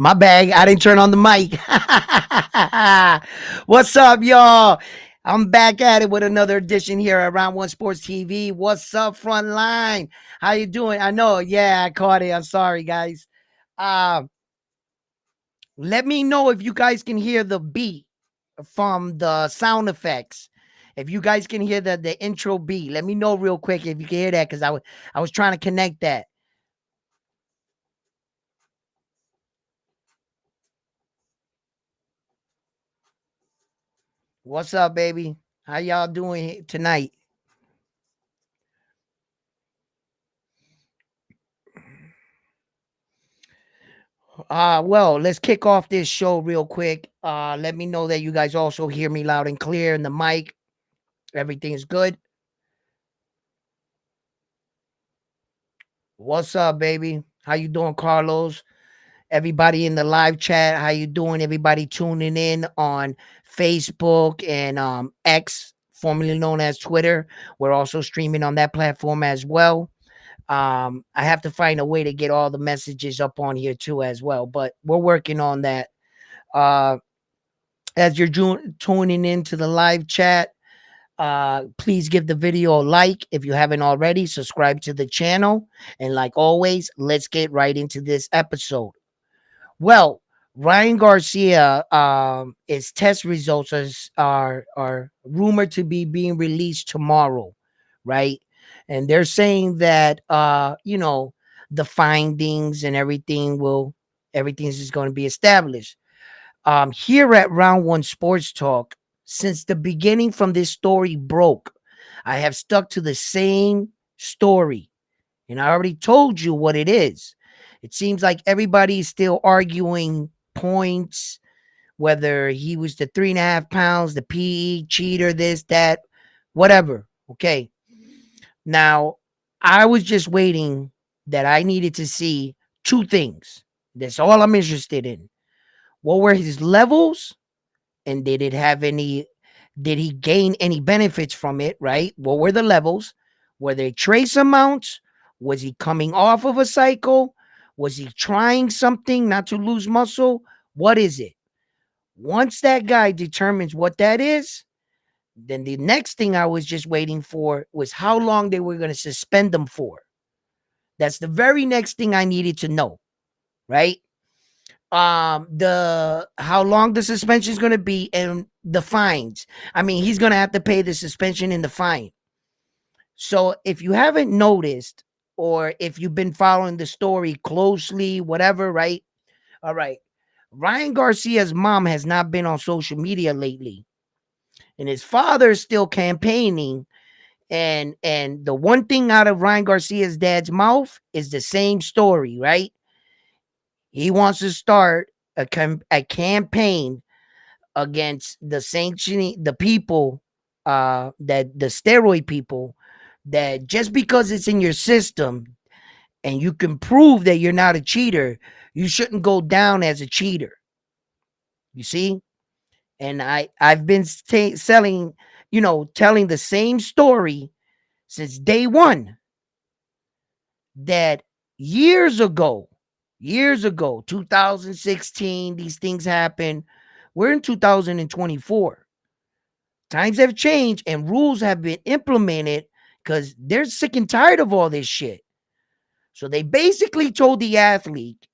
My bag. I didn't turn on the mic. What's up, y'all? I'm back at it with another edition here at Round One Sports TV. What's up, front line? How you doing? I know. Yeah, I caught it. I'm sorry, guys. Uh, Let me know if you guys can hear the beat from the sound effects. If you guys can hear the intro beat, let me know real quick if you can hear that because I was trying to connect that. What's up, baby? How y'all doing tonight? Well, let's kick off this show real quick. Let me know that you guys also hear me loud and clear in the mic. Everything's good. What's up, baby? How you doing, Carlos? Everybody in the live chat, how you doing? Everybody tuning in on Facebook and X, formerly known as Twitter. We're also streaming on that platform as well. I have to find a way to get all the messages up on here too as well, but we're working on that. Uh, as you're tuning into the live chat, please give the video a like if you haven't already. Subscribe to the channel, and like always, let's get right into this episode. Well, Ryan Garcia, his test results are rumored to be being released tomorrow, right? And they're saying that the findings and everything's just going to be established. Here at Round One Sports Talk, since the beginning from this story broke, I have stuck to the same story. And I already told you what it is. It seems like everybody's still arguing points, whether he was the 3.5 pounds, the PE, cheater, this, that, whatever. Okay. Now, I was just waiting that I needed to see two things. That's all I'm interested in. What were his levels? And did he gain any benefits from it, right? What were the levels? Were they trace amounts? Was he coming off of a cycle? Was he trying something not to lose muscle? What is it? Once that guy determines what that is, then the next thing I was just waiting for was how long they were going to suspend them for. That's the very next thing I needed to know, right? The how long the suspension is going to be and the fines. I mean, he's going to have to pay the suspension and the fine. So if you haven't noticed, or if you've been following the story closely, whatever, right? All right. Ryan Garcia's mom has not been on social media lately, and his father is still campaigning. And the one thing out of Ryan Garcia's dad's mouth is the same story, right? He wants to start a campaign against the sanctioning the people, that the steroid people, that just because it's in your system and you can prove that you're not a cheater, you shouldn't go down as a cheater. You see? And I've been selling, telling the same story since day one, that years ago, 2016, these things happen. We're in 2024. Times have changed and rules have been implemented because they're sick and tired of all this shit. So they basically told the athlete,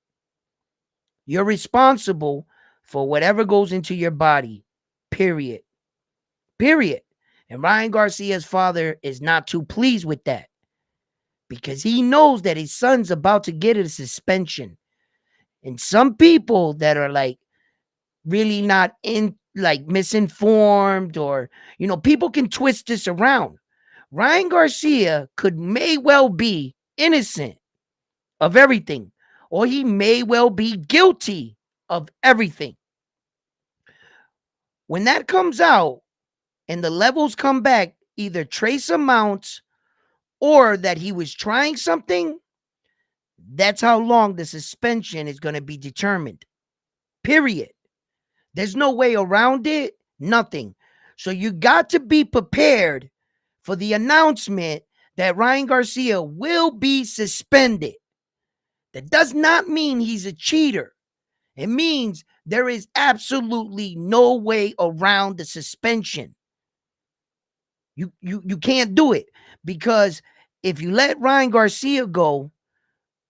you're responsible for whatever goes into your body, period. Period. And Ryan Garcia's father is not too pleased with that because he knows that his son's about to get a suspension. And some people that are like really not in, like, misinformed, or people can twist this around. Ryan Garcia may well be innocent of everything, or he may well be guilty of everything. When that comes out and the levels come back, either trace amounts or that he was trying something, that's how long the suspension is going to be determined. Period. There's no way around it, nothing. So you got to be prepared for the announcement that Ryan Garcia will be suspended. That does not mean he's a cheater. It means there is absolutely no way around the suspension. You can't do it, because if you let Ryan Garcia go,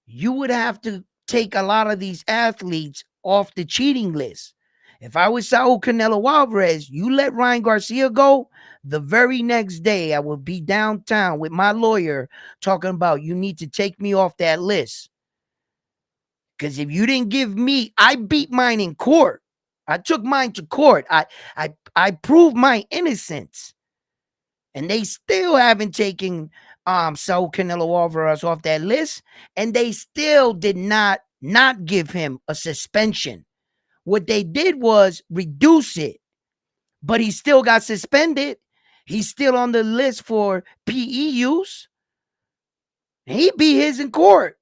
you would have to take a lot of these athletes off the cheating list. If I was Saul Canelo Alvarez, you let Ryan Garcia go, the very next day I would be downtown with my lawyer talking about, you need to take me off that list. Because if you didn't give me, I beat mine in court. I took mine to court. I proved my innocence. And they still haven't taken Saul Canelo Alvarez off that list. And they still did not give him a suspension. What they did was reduce it. But he still got suspended. He's still on the list for PE use. He beat his in court.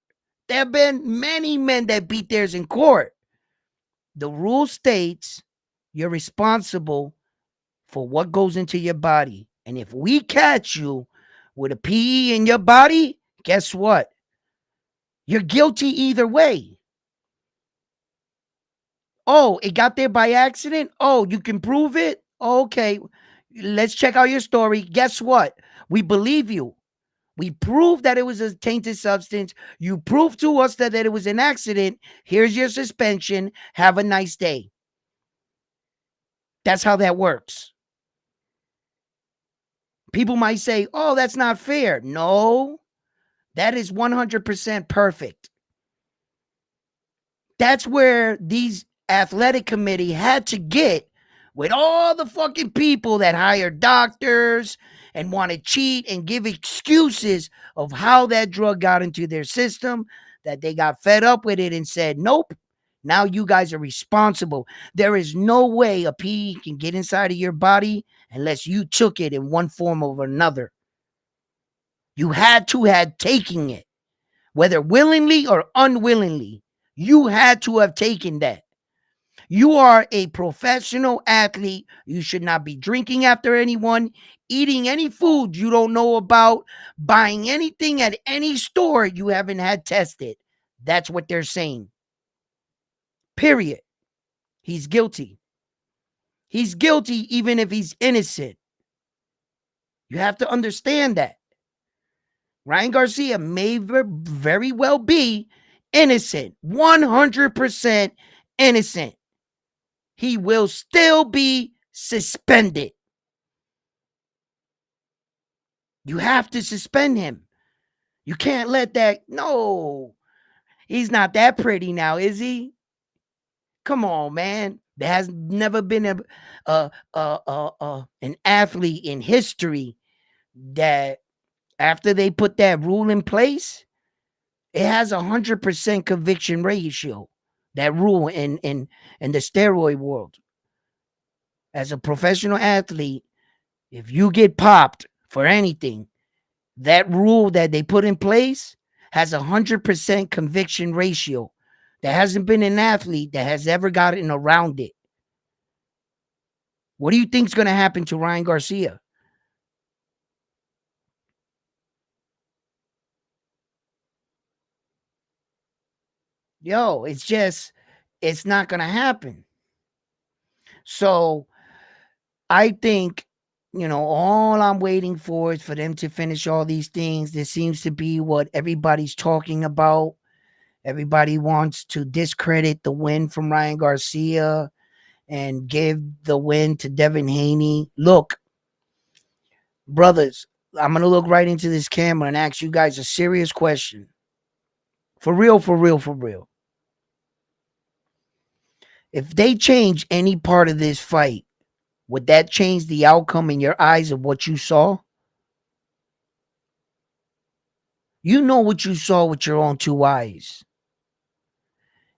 There have been many men that beat theirs in court. The rule states you're responsible for what goes into your body. And if we catch you with a PE in your body, guess what? You're guilty either way. Oh, it got there by accident? Oh, you can prove it? Okay, let's check out your story. Guess what? We believe you. We proved that it was a tainted substance. You proved to us that it was an accident. Here's your suspension. Have a nice day. That's how that works. People might say, oh, that's not fair. No, that is 100% perfect. That's where these athletic committee had to get with all the fucking people that hire doctors and want to cheat and give excuses of how that drug got into their system, that they got fed up with it and said, nope, now you guys are responsible. There is no way a PE can get inside of your body unless you took it in one form or another. You had to have taken it, whether willingly or unwillingly. You had to have taken that. You are a professional athlete. You should not be drinking after anyone, eating any food you don't know about, buying anything at any store you haven't had tested. That's what they're saying. Period. He's guilty. He's guilty even if he's innocent. You have to understand that. Ryan Garcia may very well be innocent, 100% innocent. He will still be suspended. You have to suspend him. You can't let that. No, he's not that pretty now, is he? Come on, man. There has never been an athlete in history that after they put that rule in place, it has 100% conviction ratio. That rule in the steroid world. As a professional athlete, if you get popped for anything, that rule that they put in place has 100% conviction ratio. There hasn't been an athlete that has ever gotten around it. What do you think is going to happen to Ryan Garcia? Yo, it's not going to happen. So I think, all I'm waiting for is for them to finish all these things. This seems to be what everybody's talking about. Everybody wants to discredit the win from Ryan Garcia and give the win to Devin Haney. Look, brothers, I'm going to look right into this camera and ask you guys a serious question. For real, for real, for real. If they change any part of this fight, would that change the outcome in your eyes of what you saw? You know what you saw with your own two eyes.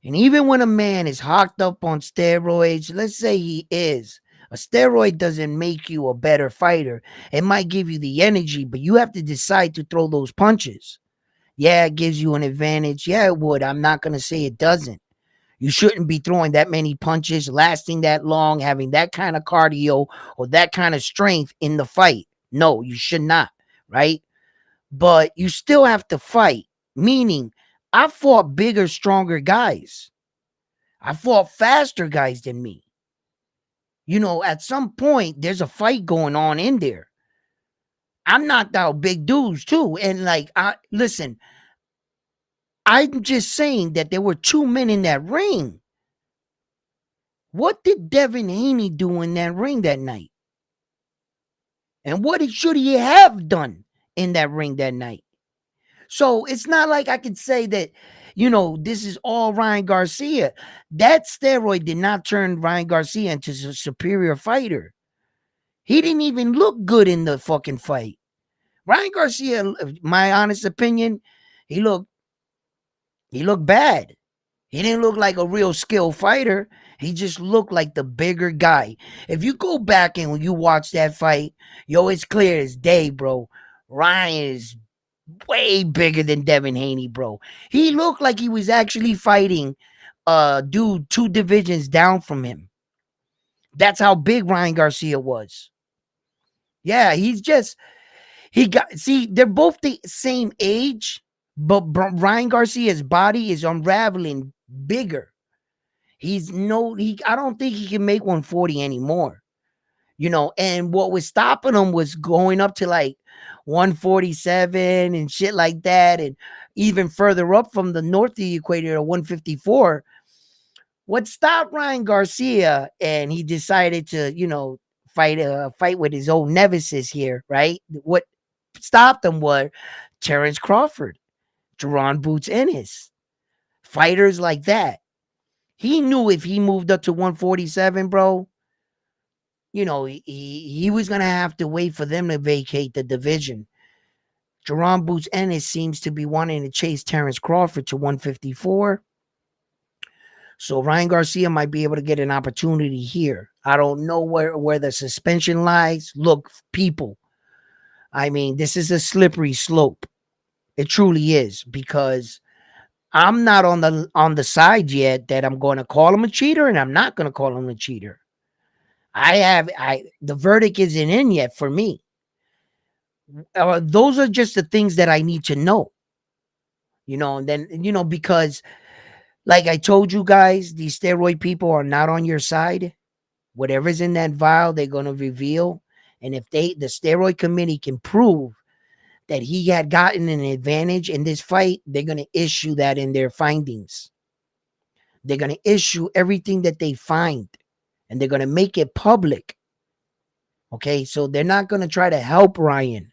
And even when a man is hocked up on steroids, let's say he is, a steroid doesn't make you a better fighter. It might give you the energy, but you have to decide to throw those punches. Yeah, it gives you an advantage. Yeah, it would. I'm not going to say it doesn't. You shouldn't be throwing that many punches, lasting that long, having that kind of cardio or that kind of strength in the fight. No, you should not, right? But you still have to fight, meaning I fought bigger, stronger guys. I fought faster guys than me. At some point, there's a fight going on in there. I'm knocked out big dudes too. And like, listen, I'm just saying that there were 2 men in that ring. What did Devin Haney do in that ring that night? And what should he have done in that ring that night? So it's not like I could say that, this is all Ryan Garcia. That steroid did not turn Ryan Garcia into a superior fighter. He didn't even look good in the fucking fight. Ryan Garcia, my honest opinion, he looked bad. He didn't look like a real skilled fighter. He just looked like the bigger guy. If you go back and when you watch that fight, it's clear as day, bro. Ryan is way bigger than Devin Haney, bro. He looked like he was actually fighting dude 2 divisions down from him. That's how big Ryan Garcia was. Yeah, they're both the same age, but Ryan Garcia's body is unraveling bigger. I don't think he can make 140 anymore. And what was stopping him was going up to like 147 and shit like that, and even further up from the north of the equator to 154. What stopped Ryan Garcia, and he decided to, fight with his old nemesis here, right? What stopped him was Terrence Crawford, Jerron Boots Ennis, fighters like that. He knew if he moved up to 147, bro, he was going to have to wait for them to vacate the division. Jerron Boots Ennis seems to be wanting to chase Terrence Crawford to 154. So Ryan Garcia might be able to get an opportunity here. I don't know where the suspension lies. Look, people, I mean, this is a slippery slope. It truly is, because I'm not on the side yet that I'm going to call him a cheater, and I'm not going to call him a cheater. The verdict isn't in yet for me. Those are just the things that I need to know. And then, because like I told you guys, these steroid people are not on your side. Whatever's in that vial, they're going to reveal. And if the steroid committee can prove that he had gotten an advantage in this fight, they're going to issue that in their findings. They're going to issue everything that they find, and they're going to make it public. Okay, so they're not going to try to help Ryan.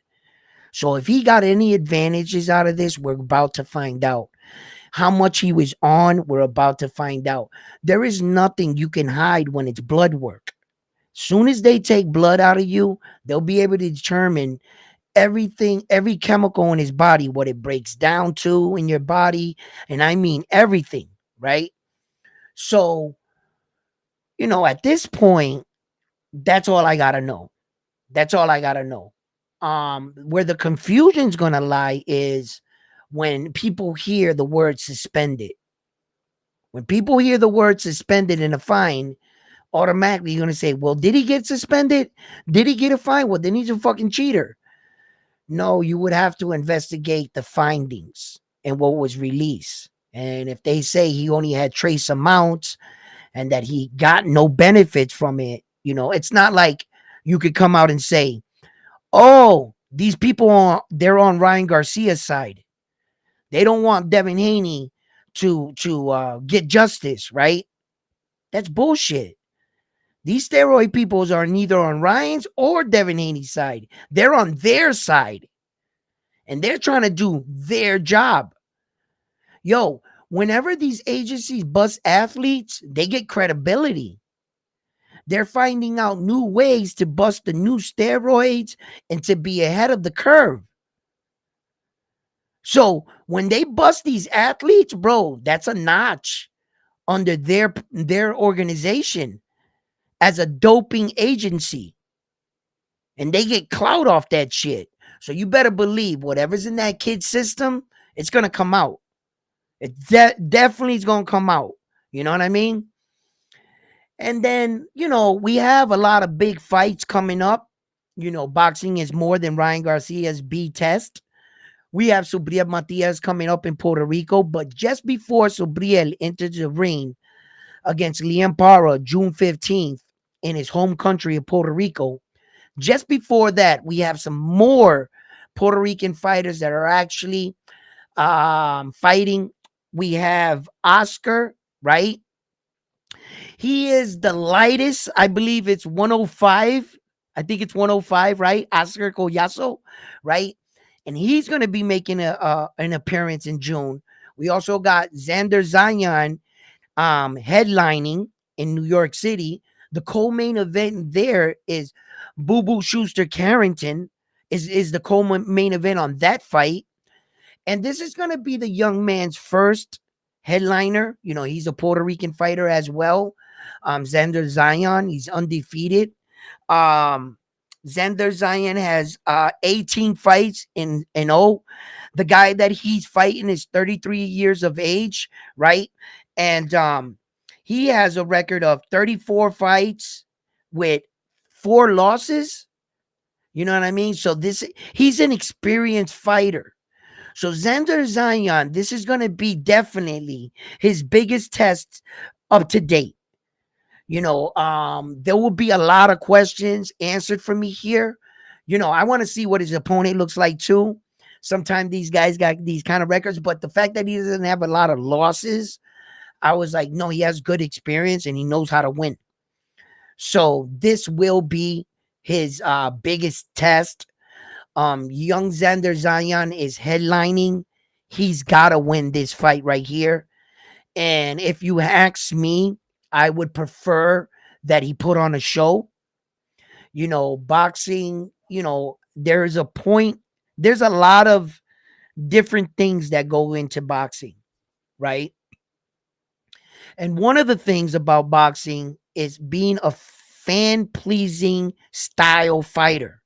So if he got any advantages out of this, we're about to find out. How much he was on, we're about to find out. There is nothing you can hide when it's blood work. Soon as they take blood out of you, they'll be able to determine everything, every chemical in his body, what it breaks down to in your body. And I mean everything, right? So, at this point, that's all I got to know. That's all I got to know. Where the confusion's going to lie is when people hear the word suspended. When people hear the word suspended in a fine, automatically you're going to say, well, did he get suspended? Did he get a fine? Well, then he's a fucking cheater. No, you would have to investigate the findings and what was released. And if they say he only had trace amounts and that he got no benefits from it, it's not like you could come out and say, oh, these people they're on Ryan Garcia's side. They don't want Devin Haney to get justice, right? That's bullshit. These steroid peoples are neither on Ryan's or Devin Haney's side. They're on their side. And they're trying to do their job. Yo, whenever these agencies bust athletes, they get credibility. They're finding out new ways to bust the new steroids and to be ahead of the curve. So when they bust these athletes, bro, that's a notch under their organization as a doping agency. And they get clout off that shit. So you better believe whatever's in that kid's system, it's going to come out. It definitely is going to come out. You know what I mean? And then, we have a lot of big fights coming up. Boxing is more than Ryan Garcia's B test. We have Matias coming up in Puerto Rico. But just before Subriel enters the ring, against Liam Parra June 15th in his home country of Puerto Rico. Just before that, we have some more Puerto Rican fighters that are actually fighting. We have Oscar, right? He is the lightest. I believe it's 105. I think it's 105, right? Oscar Collazo, right? And he's going to be making an appearance in June. We also got Xander Zion headlining in New York City. The co-main event there is Boo Boo Schuster Carrington is the co-main event on that fight. And this is going to be the young man's first headliner. You know, he's a Puerto Rican fighter as well. Xander Zion, he's undefeated. Um, Xander Zion has 18 fights in O. The guy that he's fighting is 33 years of age, right? And he has a record of 34 fights with 4 losses. You know what I mean? So he's an experienced fighter. So Xander Zion, this is going to be definitely his biggest test up to date. You know, there will be a lot of questions answered for me here. You know, I want to see what his opponent looks like too. Sometimes these guys got these kind of records, but the fact that he doesn't have a lot of losses, I was like, no, he has good experience and he knows how to win. So this will be his biggest test. Young Xander Zion is headlining. He's got to win this fight right here. And if you ask me, I would prefer that he put on a show. You know, boxing, you know, there's a point, there's a lot of different things that go into boxing, right? And one of the things about boxing is being a fan pleasing style fighter.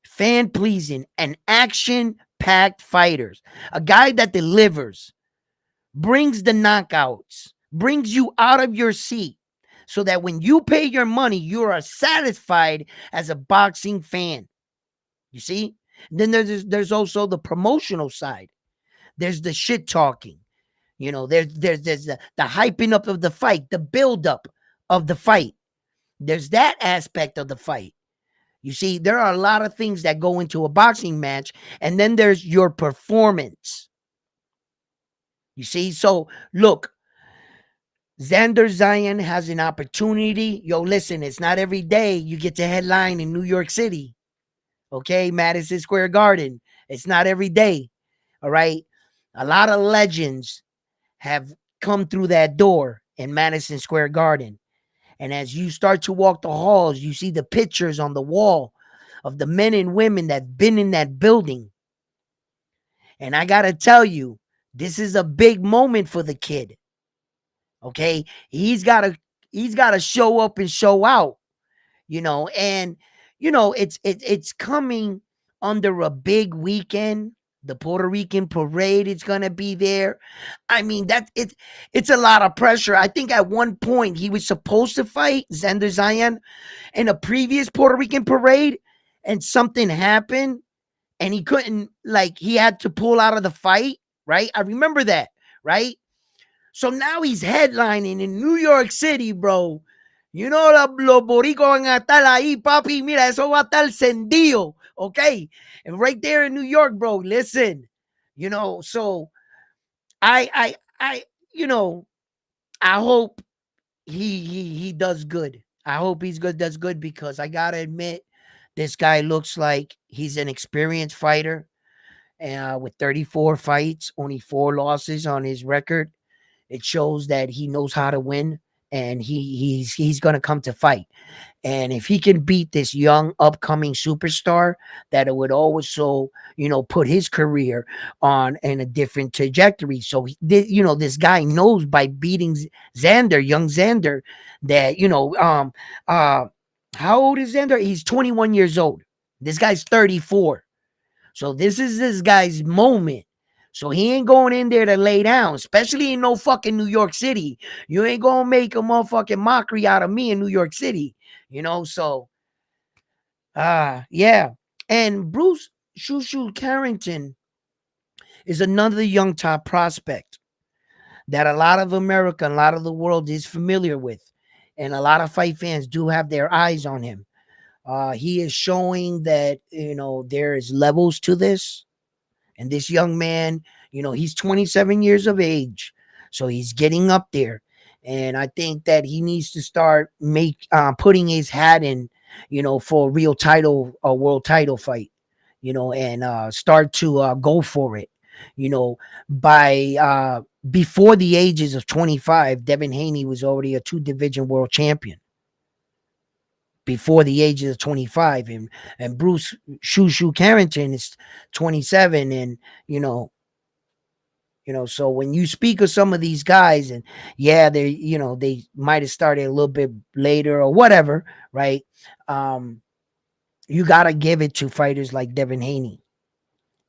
Fan pleasing and action packed fighters. A guy that delivers, brings the knockouts, brings you out of your seat so that when you pay your money, you are satisfied as a boxing fan. You see? Then there's also the promotional side. There's the shit talking. You know, there's the hyping up of the fight, the build up of the fight. There's that aspect of the fight. You see, there are a lot of things that go into a boxing match, and then there's your performance. You see, so look, Xander Zion has an opportunity. Yo, listen, it's not every day you get to headline in New York City. Okay, Madison Square Garden. It's not every day. All right. A lot of legends have come through that door in Madison Square Garden. And as you start to walk the halls, you see the pictures on the wall of the men and women that've been in that building. And I got to tell you, this is a big moment for the kid. Okay? He's got to show up and show out, you know, and you know, it's coming under a big weekend. The Puerto Rican parade is gonna be there. I mean, it's a lot of pressure. I think at one point he was supposed to fight Xander Zion in a previous Puerto Rican parade, and something happened, and he couldn't, like, he had to pull out of the fight, right? I remember that, right? So now he's headlining in New York City, bro. You know, los boricuas van a estar ahí, papi. Mira, eso va a estar encendido, okay? And right there in New York, bro, listen, you know, so I, you know, I hope he does good. I hope he's good, does good, because I gotta admit, this guy looks like he's an experienced fighter. With 34 fights, only 4 losses on his record. It shows that he knows how to win, and he's going to come to fight. And if he can beat this young upcoming superstar, that it would also, you know, put his career on in a different trajectory. So you know, this guy knows by beating Xander, young Xander, that, you know, how old is Xander? He's 21 years old. This guy's 34. So this is this guy's moment. So he ain't going in there to lay down, especially in no fucking New York City. You ain't gonna make a motherfucking mockery out of me in New York City, you know. So, yeah. And Bruce Shushu Carrington is another young top prospect. that a lot of America, a lot of the world is familiar with, and a lot of fight fans do have their eyes on him. He is showing that there is levels to this, and this young man, he's 27 years of age, so he's getting up there, and I think that he needs to start putting his hat in, for a real title, a world title fight, and start to go for it, you know, by before the ages of 25. Devin Haney was already a two-division world champion before the ages of 25, and Bruce Shushu Carrington is 27, and you know so when you speak of some of these guys, and yeah, they might have started a little bit later or whatever, right? um you got to give it to fighters like Devin Haney.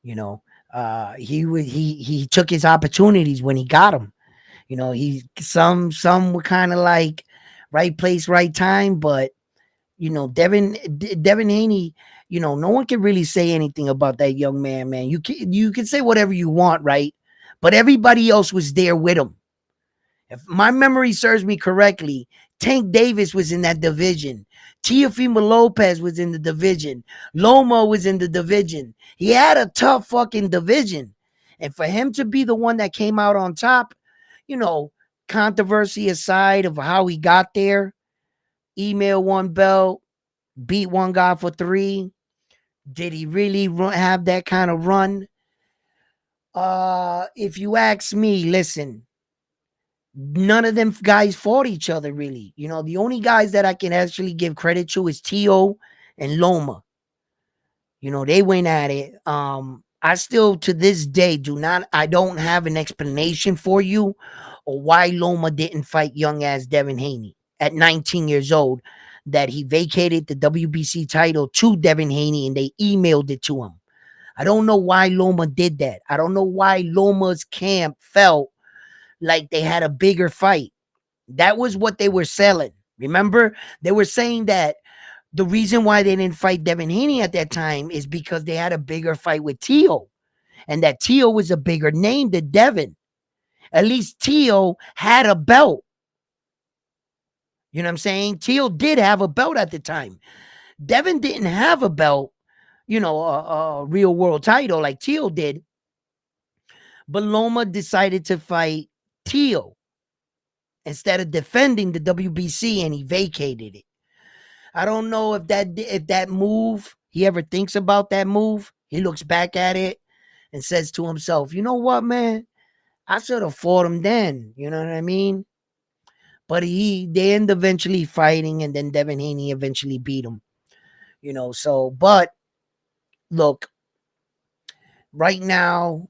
you know he took his opportunities when he got them. He some were kind of like right place, right time, but Devin Haney, no one can really say anything about that young man, man. You can say whatever you want, right? But everybody else was there with him. If my memory serves me correctly, Tank Davis was in that division. Teofimo Lopez was in the division. Loma was in the division. He had a tough fucking division. And for him to be the one that came out on top, you know, controversy aside of how he got there, email one belt, beat one guy for three. Did he really have that kind of run? If you ask me, listen, none of them guys fought each other really. The only guys that I can actually give credit to is Tio and Loma. They went at it. I still to this day I don't have an explanation for you or why Loma didn't fight young ass Devin Haney at 19 years old, that he vacated the WBC title to Devin Haney and they emailed it to him. I don't know why Loma did that. I don't know why Loma's camp felt like they had a bigger fight. That was what they were selling. Remember? They were saying that the reason why they didn't fight Devin Haney at that time is because they had a bigger fight with Tio, and that Tio was a bigger name than Devin. At least Tio had a belt. You know what I'm saying? Tio did have a belt at the time. Devin didn't have a belt, a real world title like Tio did. But Loma decided to fight Tio instead of defending the WBC, and he vacated it. I don't know if that move, he ever thinks about that move. He looks back at it and says to himself, you know what, man? I should have fought him then. You know what I mean? But they end eventually fighting, and then Devin Haney eventually beat him. But look, right now,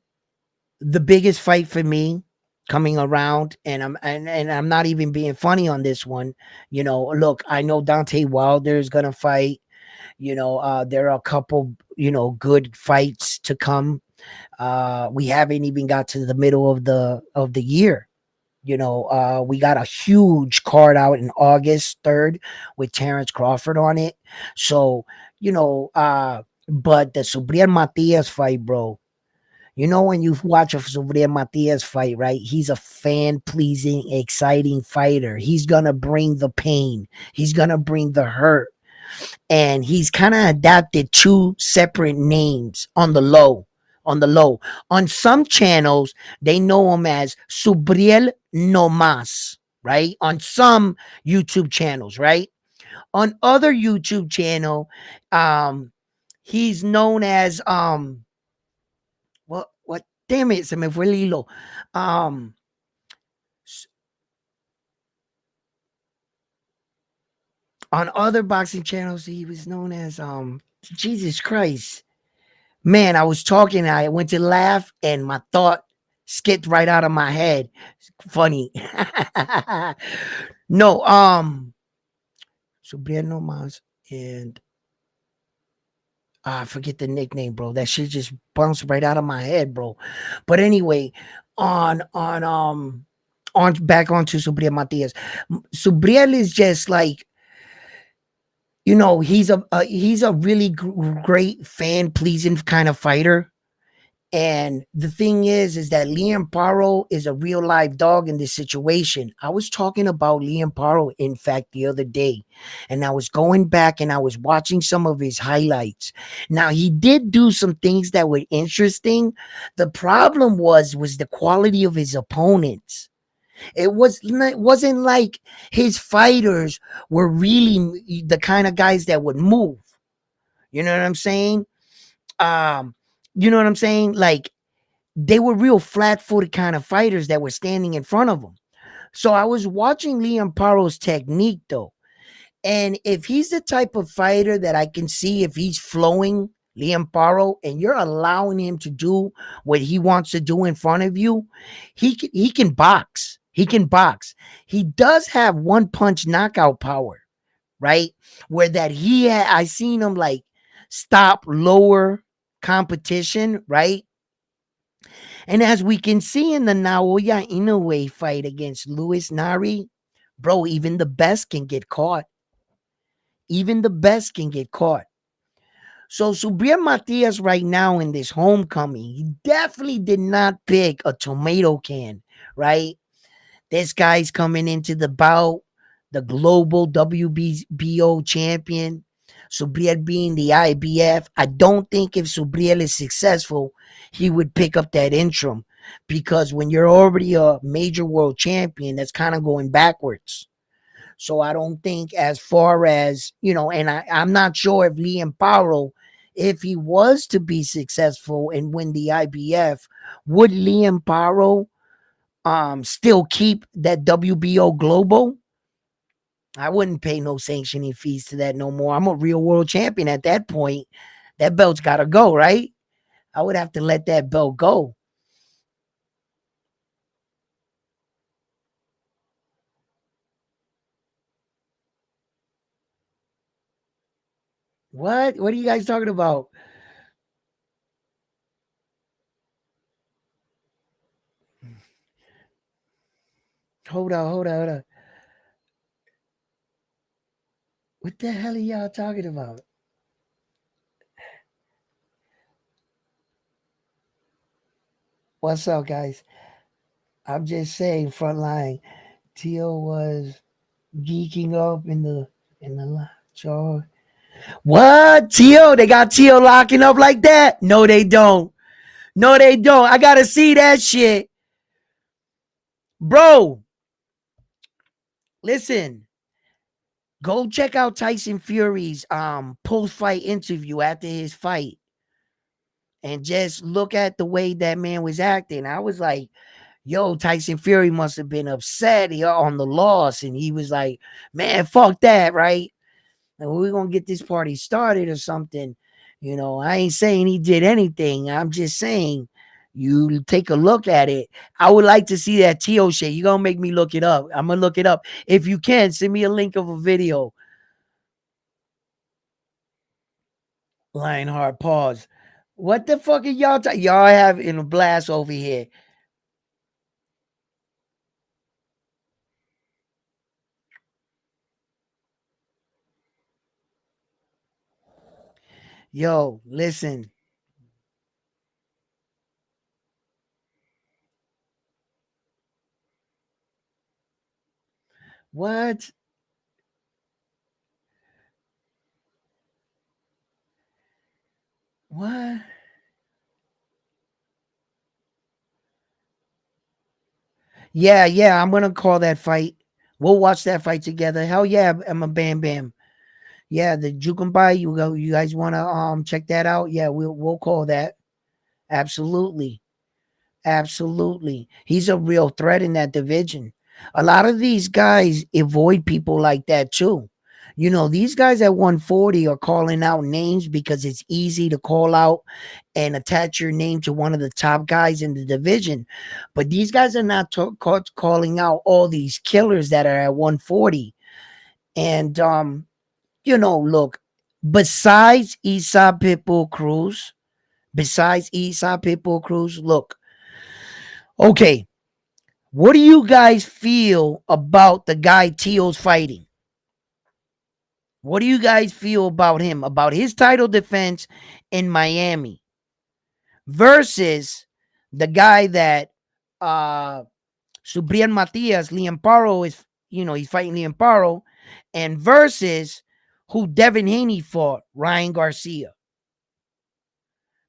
the biggest fight for me coming around, and I'm not even being funny on this one. Look, I know Deontay Wilder is gonna fight. There are a couple, good fights to come. We haven't even got to the middle of the year. We got a huge card out in August 3rd with Terrence Crawford on it. So, but the Subriel Matias fight, bro. When you watch a Subriel Matias fight, right? He's a fan-pleasing, exciting fighter. He's gonna bring the pain. He's gonna bring the hurt. And he's kind of adapted two separate names on the low. On some channels, they know him as Subriel No Mas, right? On some YouTube channels, right? On other YouTube channel, he's known as what damn it, se me fue el hilo. On other boxing channels, he was known as Jesus Christ. Man, I was talking, I went to laugh, and my thought skipped right out of my head. Funny. No, Subriel Mas, and I forget the nickname, bro. That shit just bounced right out of my head, bro. But anyway, on back onto Subriel Matias. Subriel is just like, he's a really great fan pleasing kind of fighter, And the thing is that Liam Parro is a real live dog in this situation. I was talking about Liam Parro, in fact, the other day, and I was going back and I was watching some of his highlights. Now he did do some things that were interesting. The problem was the quality of his opponents. It wasn't like his fighters were really the kind of guys that would move. You know what I'm saying? Um, you know what I'm saying? Like they were real flat-footed kind of fighters that were standing in front of him. So I was watching Liam Parro's technique though. And if he's the type of fighter that I can see if he's flowing Liam Parro and you're allowing him to do what he wants to do in front of you, he can box. He can box. He does have one punch knockout power, right? Where that I seen him like stop lower competition, right? And as we can see in the Naoya Inoue fight against Luis Nari, bro, even the best can get caught. Even the best can get caught. So Subriel Matias right now in this homecoming, he definitely did not pick a tomato can, right? This guy's coming into the bout, the global WBO champion. Subriel being the IBF. I don't think if Subriel is successful, he would pick up that interim because when you're already a major world champion, that's kind of going backwards. So I don't think as far as, and I'm not sure if Liam Parro, if he was to be successful and win the IBF, would Liam Parro still keep that WBO global? I wouldn't pay no sanctioning fees to that no more. I'm a real world champion at that point. That belt's got to go, right? I would have to let that belt go. What? What are you guys talking about? Hold on. What the hell are y'all talking about? What's up, guys? I'm just saying, frontline. Tio was geeking up in the show. What? Tio? They got Tio locking up like that? No, they don't. No, they don't. I gotta see that shit. Bro, listen. Go check out Tyson Fury's post-fight interview after his fight. And just look at the way that man was acting. I was like, yo, Tyson Fury must have been upset on the loss. And he was like, man, fuck that, right? And we're gonna get this party started or something. I ain't saying he did anything. I'm just saying you take a look at it. I would like to see that Tio shit. You're gonna make me look it up. I'm gonna look it up. If you can, send me a link of a video. Lionheart, pause. What the fuck are y'all y'all having a blast over here? Yo, listen. What? What? Yeah, I'm gonna call that fight. We'll watch that fight together. Hell yeah, I'm a bam bam. Yeah, the Jukumbai, you guys wanna check that out? Yeah, we'll call that. Absolutely. Absolutely. He's a real threat in that division. A lot of these guys avoid people like that too. These guys at 140 are calling out names because it's easy to call out and attach your name to one of the top guys in the division. But these guys are not calling out all these killers that are at 140. And, look, besides Isa Pitbull Cruz, look, okay, what do you guys feel about the guy Tio's fighting? What do you guys feel about him? About his title defense in Miami? versus the guy that uh Subriel Matias, Liam Parro is, he's fighting Liam Parro, and versus who Devin Haney fought, Ryan Garcia.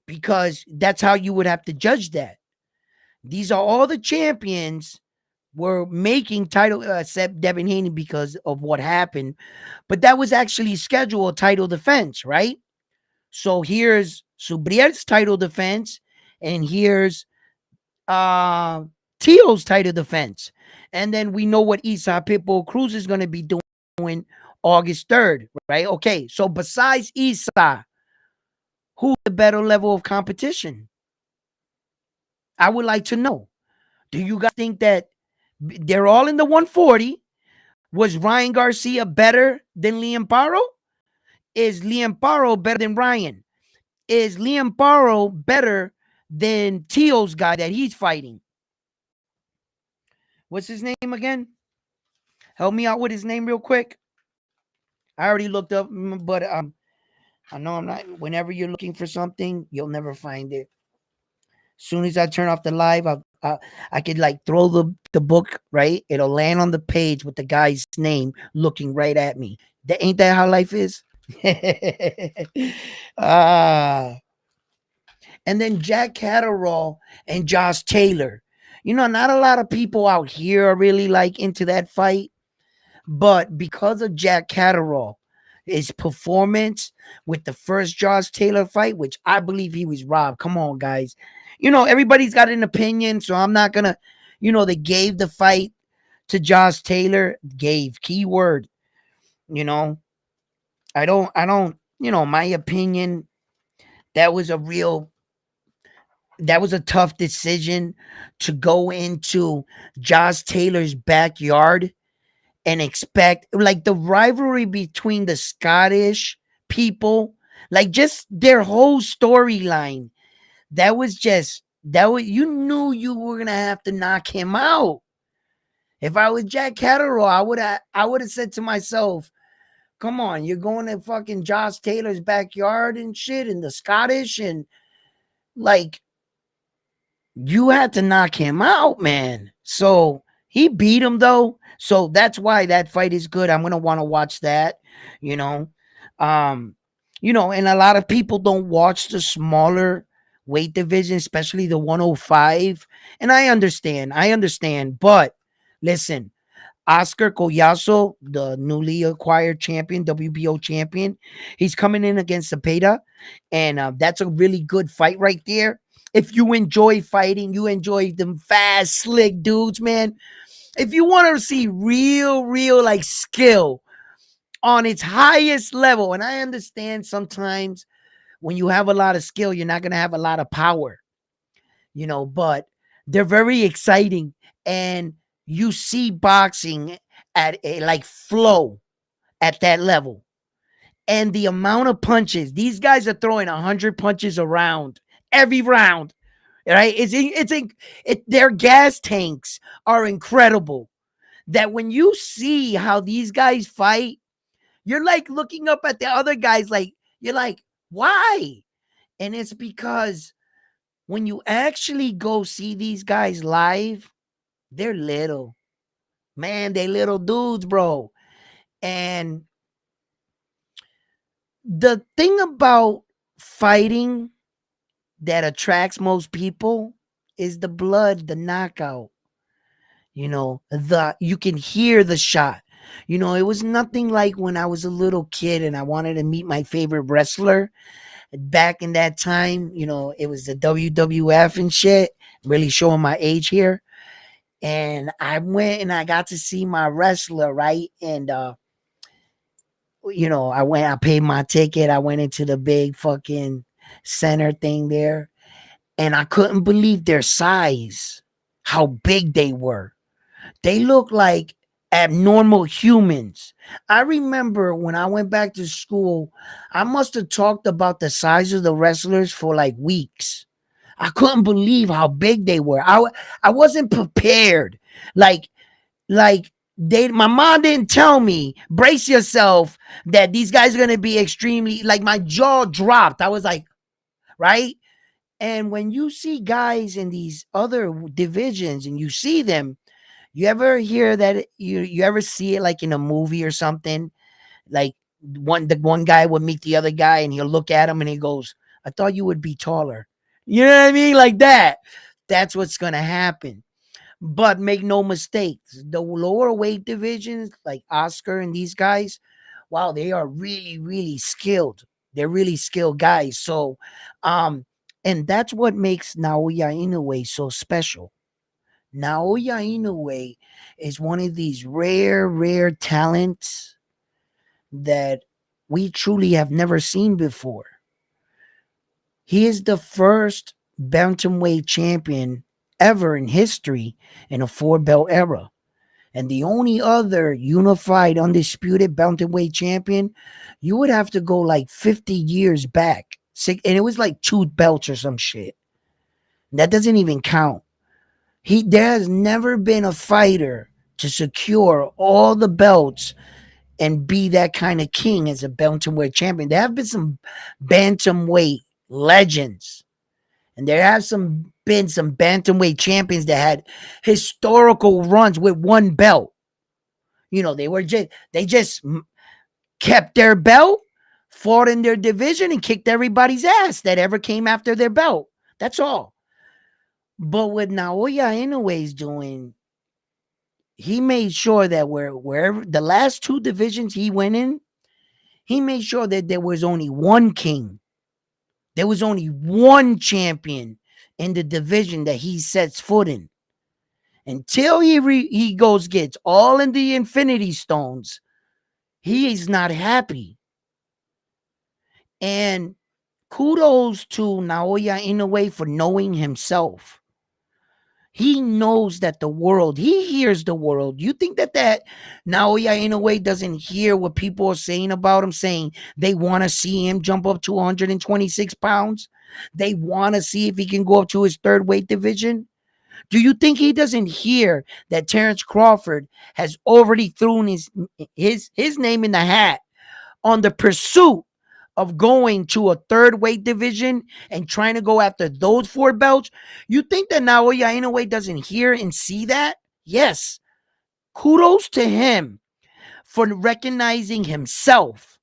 Because that's how you would have to judge that. These are all the champions were making title, except Devin Haney because of what happened. But that was actually scheduled title defense, right? So here's Subriel's title defense, and here's uh Tio's title defense. And then we know what Isa Pitbull Cruz is going to be doing August 3rd, right? Okay, so besides Isa, who's the better level of competition? I would like to know. Do you guys think that they're all in the 140? Was Ryan Garcia better than Liam Parro? Is Liam Parro better than Ryan? Is Liam Parro better than Tio's guy that he's fighting? What's his name again? Help me out with his name real quick. I already looked up, but I know I'm not. Whenever you're looking for something, you'll never find it. As soon as I turn off the live, I could like throw the book, right? It'll land on the page with the guy's name looking right at me. Ain't that how life is? Ah. And then Jack Catterall and Josh Taylor. Not a lot of people out here are really like into that fight, but because of Jack Catterall, his performance with the first Josh Taylor fight, which I believe he was robbed. Come on, guys. Everybody's got an opinion, so I'm not gonna, they gave the fight to Josh Taylor. Gave, keyword. I don't, my opinion, that was a tough decision to go into Josh Taylor's backyard and expect, like, the rivalry between the Scottish people, like just their whole storyline. You knew you were gonna have to knock him out. If I was Jack Catterall, I would have said to myself, come on, you're going to fucking Josh Taylor's backyard and shit, and the Scottish, and like, you had to knock him out, man. So he beat him though. So that's why that fight is good. I'm gonna want to watch that, you know. And a lot of people don't watch the smaller weight division, especially the 105. And I understand, but listen, Oscar Collazo, the newly acquired champion, WBO champion, he's coming in against Cepeda, and that's a really good fight right there. If you enjoy fighting, you enjoy them fast, slick dudes, man. If you want to see real, like, skill on its highest level, and I understand sometimes when you have a lot of skill, you're not going to have a lot of power, but they're very exciting. And you see boxing at a like flow at that level. And the amount of punches, these guys are throwing 100 punches around every round, right? Their gas tanks are incredible. That when you see how these guys fight, you're like looking up at the other guys, like, you're like, why? And it's because when you actually go see these guys live, they're little. Man, they little dudes, bro. And the thing about fighting that attracts most people is the blood, the knockout. You can hear the shot. It was nothing like when I was a little kid and I wanted to meet my favorite wrestler. Back in that time, it was the WWF and shit. Really showing my age here. And I went and I got to see my wrestler, right? And I paid my ticket. I went into the big fucking center thing there, and I couldn't believe their size, how big they were. They look like abnormal humans. I remember when I went back to school, I must have talked about the size of the wrestlers for like weeks. I couldn't believe how big they were. I wasn't prepared. Like my mom didn't tell me, brace yourself, that these guys are gonna be extremely, like, my jaw dropped. I was like, right? And when you see guys in these other divisions and you see them, you ever hear that you ever see it like in a movie or something? Like the one guy would meet the other guy and he'll look at him and he goes, I thought you would be taller. You know what I mean? Like that. That's what's gonna happen. But make no mistakes, the lower weight divisions like Oscar and these guys, wow, they are really, really skilled. They're really skilled guys. So, and that's what makes Naoya Inoue so special. Naoya Inoue is one of these rare, rare talents that we truly have never seen before. He is the first bantamweight champion ever in history in a four belt era. And the only other unified, undisputed bantamweight champion, you would have to go like 50 years back. And it was like two belts or some shit. That doesn't even count. There has never been a fighter to secure all the belts and be that kind of king as a bantamweight champion. There have been some bantamweight legends, and there have been some bantamweight champions that had historical runs with one belt. You know, they just kept their belt, fought in their division, and kicked everybody's ass that ever came after their belt. That's all. But what Naoya Inoue is doing, he made sure that wherever the last two divisions he went in, he made sure that there was only one king. There was only one champion in the division that he sets foot in. Until he goes gets all in the Infinity Stones, he is not happy. And kudos to Naoya Inoue for knowing himself. He knows that he hears the world. You think that Naoya Inoue doesn't hear what people are saying about him, saying they want to see him jump up to 126 pounds? They want to see if he can go up to his third weight division? Do you think he doesn't hear that Terrence Crawford has already thrown his name in the hat on the pursuit of going to a third weight division and trying to go after those four belts? You think that Naoya Inoue doesn't hear and see that? Yes. Kudos to him for recognizing himself,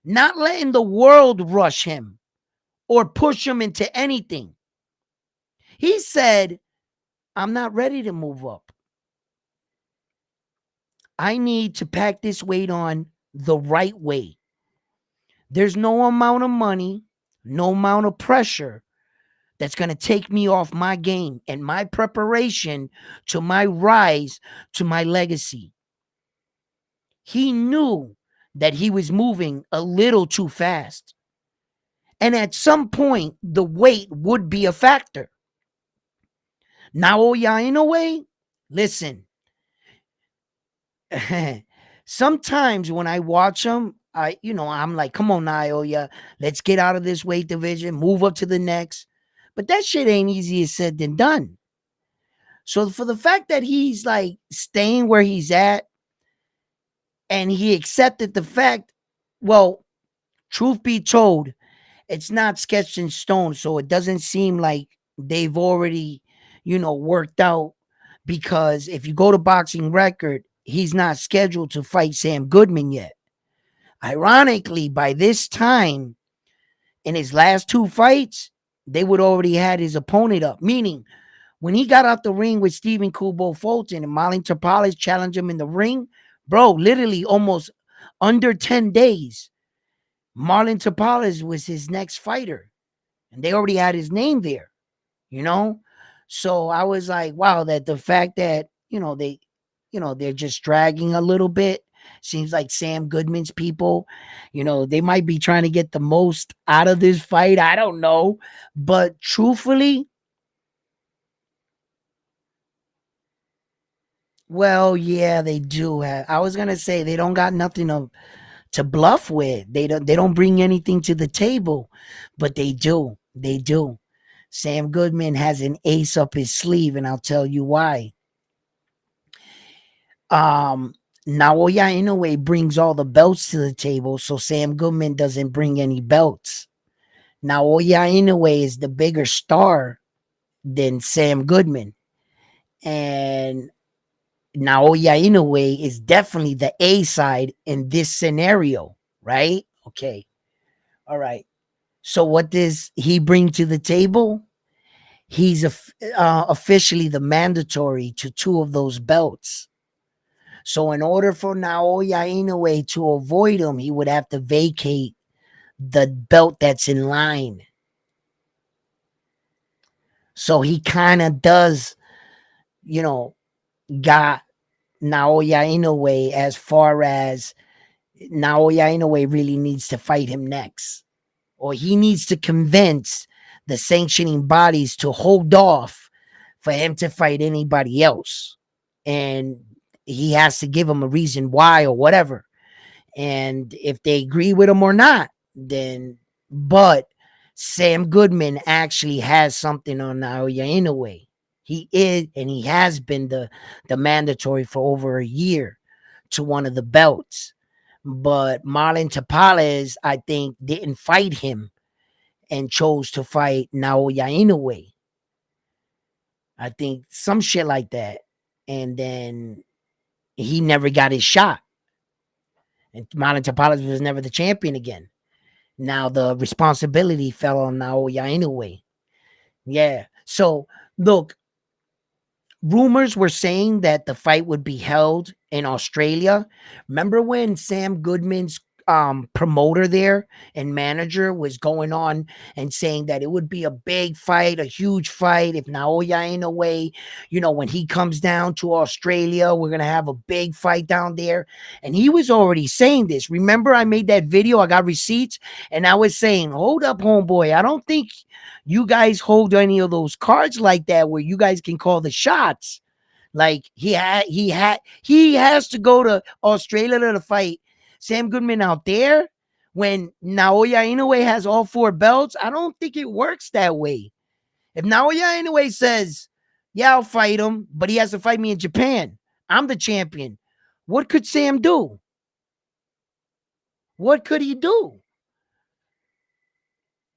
not letting the world rush him or push him into anything. He said, I'm not ready to move up. I need to pack this weight on the right way. There's no amount of money, no amount of pressure that's going to take me off my game and my preparation to my rise to my legacy. He knew that he was moving a little too fast. And at some point, the weight would be a factor. Naoya Inoue, listen, sometimes when I watch him, I'm like, come on, Naoya, let's get out of this weight division, move up to the next. But that shit ain't easier said than done. So for the fact that he's like staying where he's at and he accepted the fact, well, truth be told, it's not sketched in stone. So it doesn't seem like they've already, worked out, because if you go to Boxing Record, he's not scheduled to fight Sam Goodman yet. Ironically, by this time, in his last two fights, they would already had his opponent up. Meaning, when he got out the ring with Stephen Kubo Fulton and Marlon Tapales challenged him in the ring, bro, literally almost under 10 days, Marlon Tapales was his next fighter. And they already had his name there, you know? So I was like, wow, that the fact that, they're just dragging a little bit. Seems like Sam Goodman's people, they might be trying to get the most out of this fight. I don't know. But truthfully, well, yeah, they do have. I was gonna say they don't got nothing to bluff with. They don't bring anything to the table, but they do. They do. Sam Goodman has an ace up his sleeve, and I'll tell you why. Naoya Inoue brings all the belts to the table, so Sam Goodman doesn't bring any belts. Naoya Inoue is the bigger star than Sam Goodman. And Naoya Inoue is definitely the A side in this scenario, right? Okay. All right. So what does he bring to the table? He's officially the mandatory to two of those belts. So in order for Naoya Inoue to avoid him, he would have to vacate the belt that's in line. So he kind of does, you know, got Naoya Inoue as far as Naoya Inoue really needs to fight him next. Or he needs to convince the sanctioning bodies to hold off for him to fight anybody else. And he has to give them a reason why or whatever. And if they agree with him or not, then but Sam Goodman actually has something on Naoya Inoue. He is and he has been the mandatory for over a year to one of the belts. But Marlon Tapales, I think, didn't fight him and chose to fight Naoya Inoue. I think some shit like that. And then he never got his shot. And Marlon Tapales was never the champion again. Now the responsibility fell on Naoya Inoue. Yeah. So look, rumors were saying that the fight would be held in Australia. Remember when Sam Goodman's promoter there and manager was going on and saying that it would be a big fight, a huge fight if Naoya Inoue, when he comes down to Australia, we're gonna have a big fight down there. And he was already saying this. Remember, I made that video, I got receipts, and I was saying, hold up, homeboy, I don't think you guys hold any of those cards like that where you guys can call the shots. Like he has to go to Australia to fight Sam Goodman out there when Naoya Inoue has all four belts. I don't think it works that way. If Naoya Inoue says, yeah, I'll fight him, but he has to fight me in Japan, I'm the champion, what could Sam do? What could he do?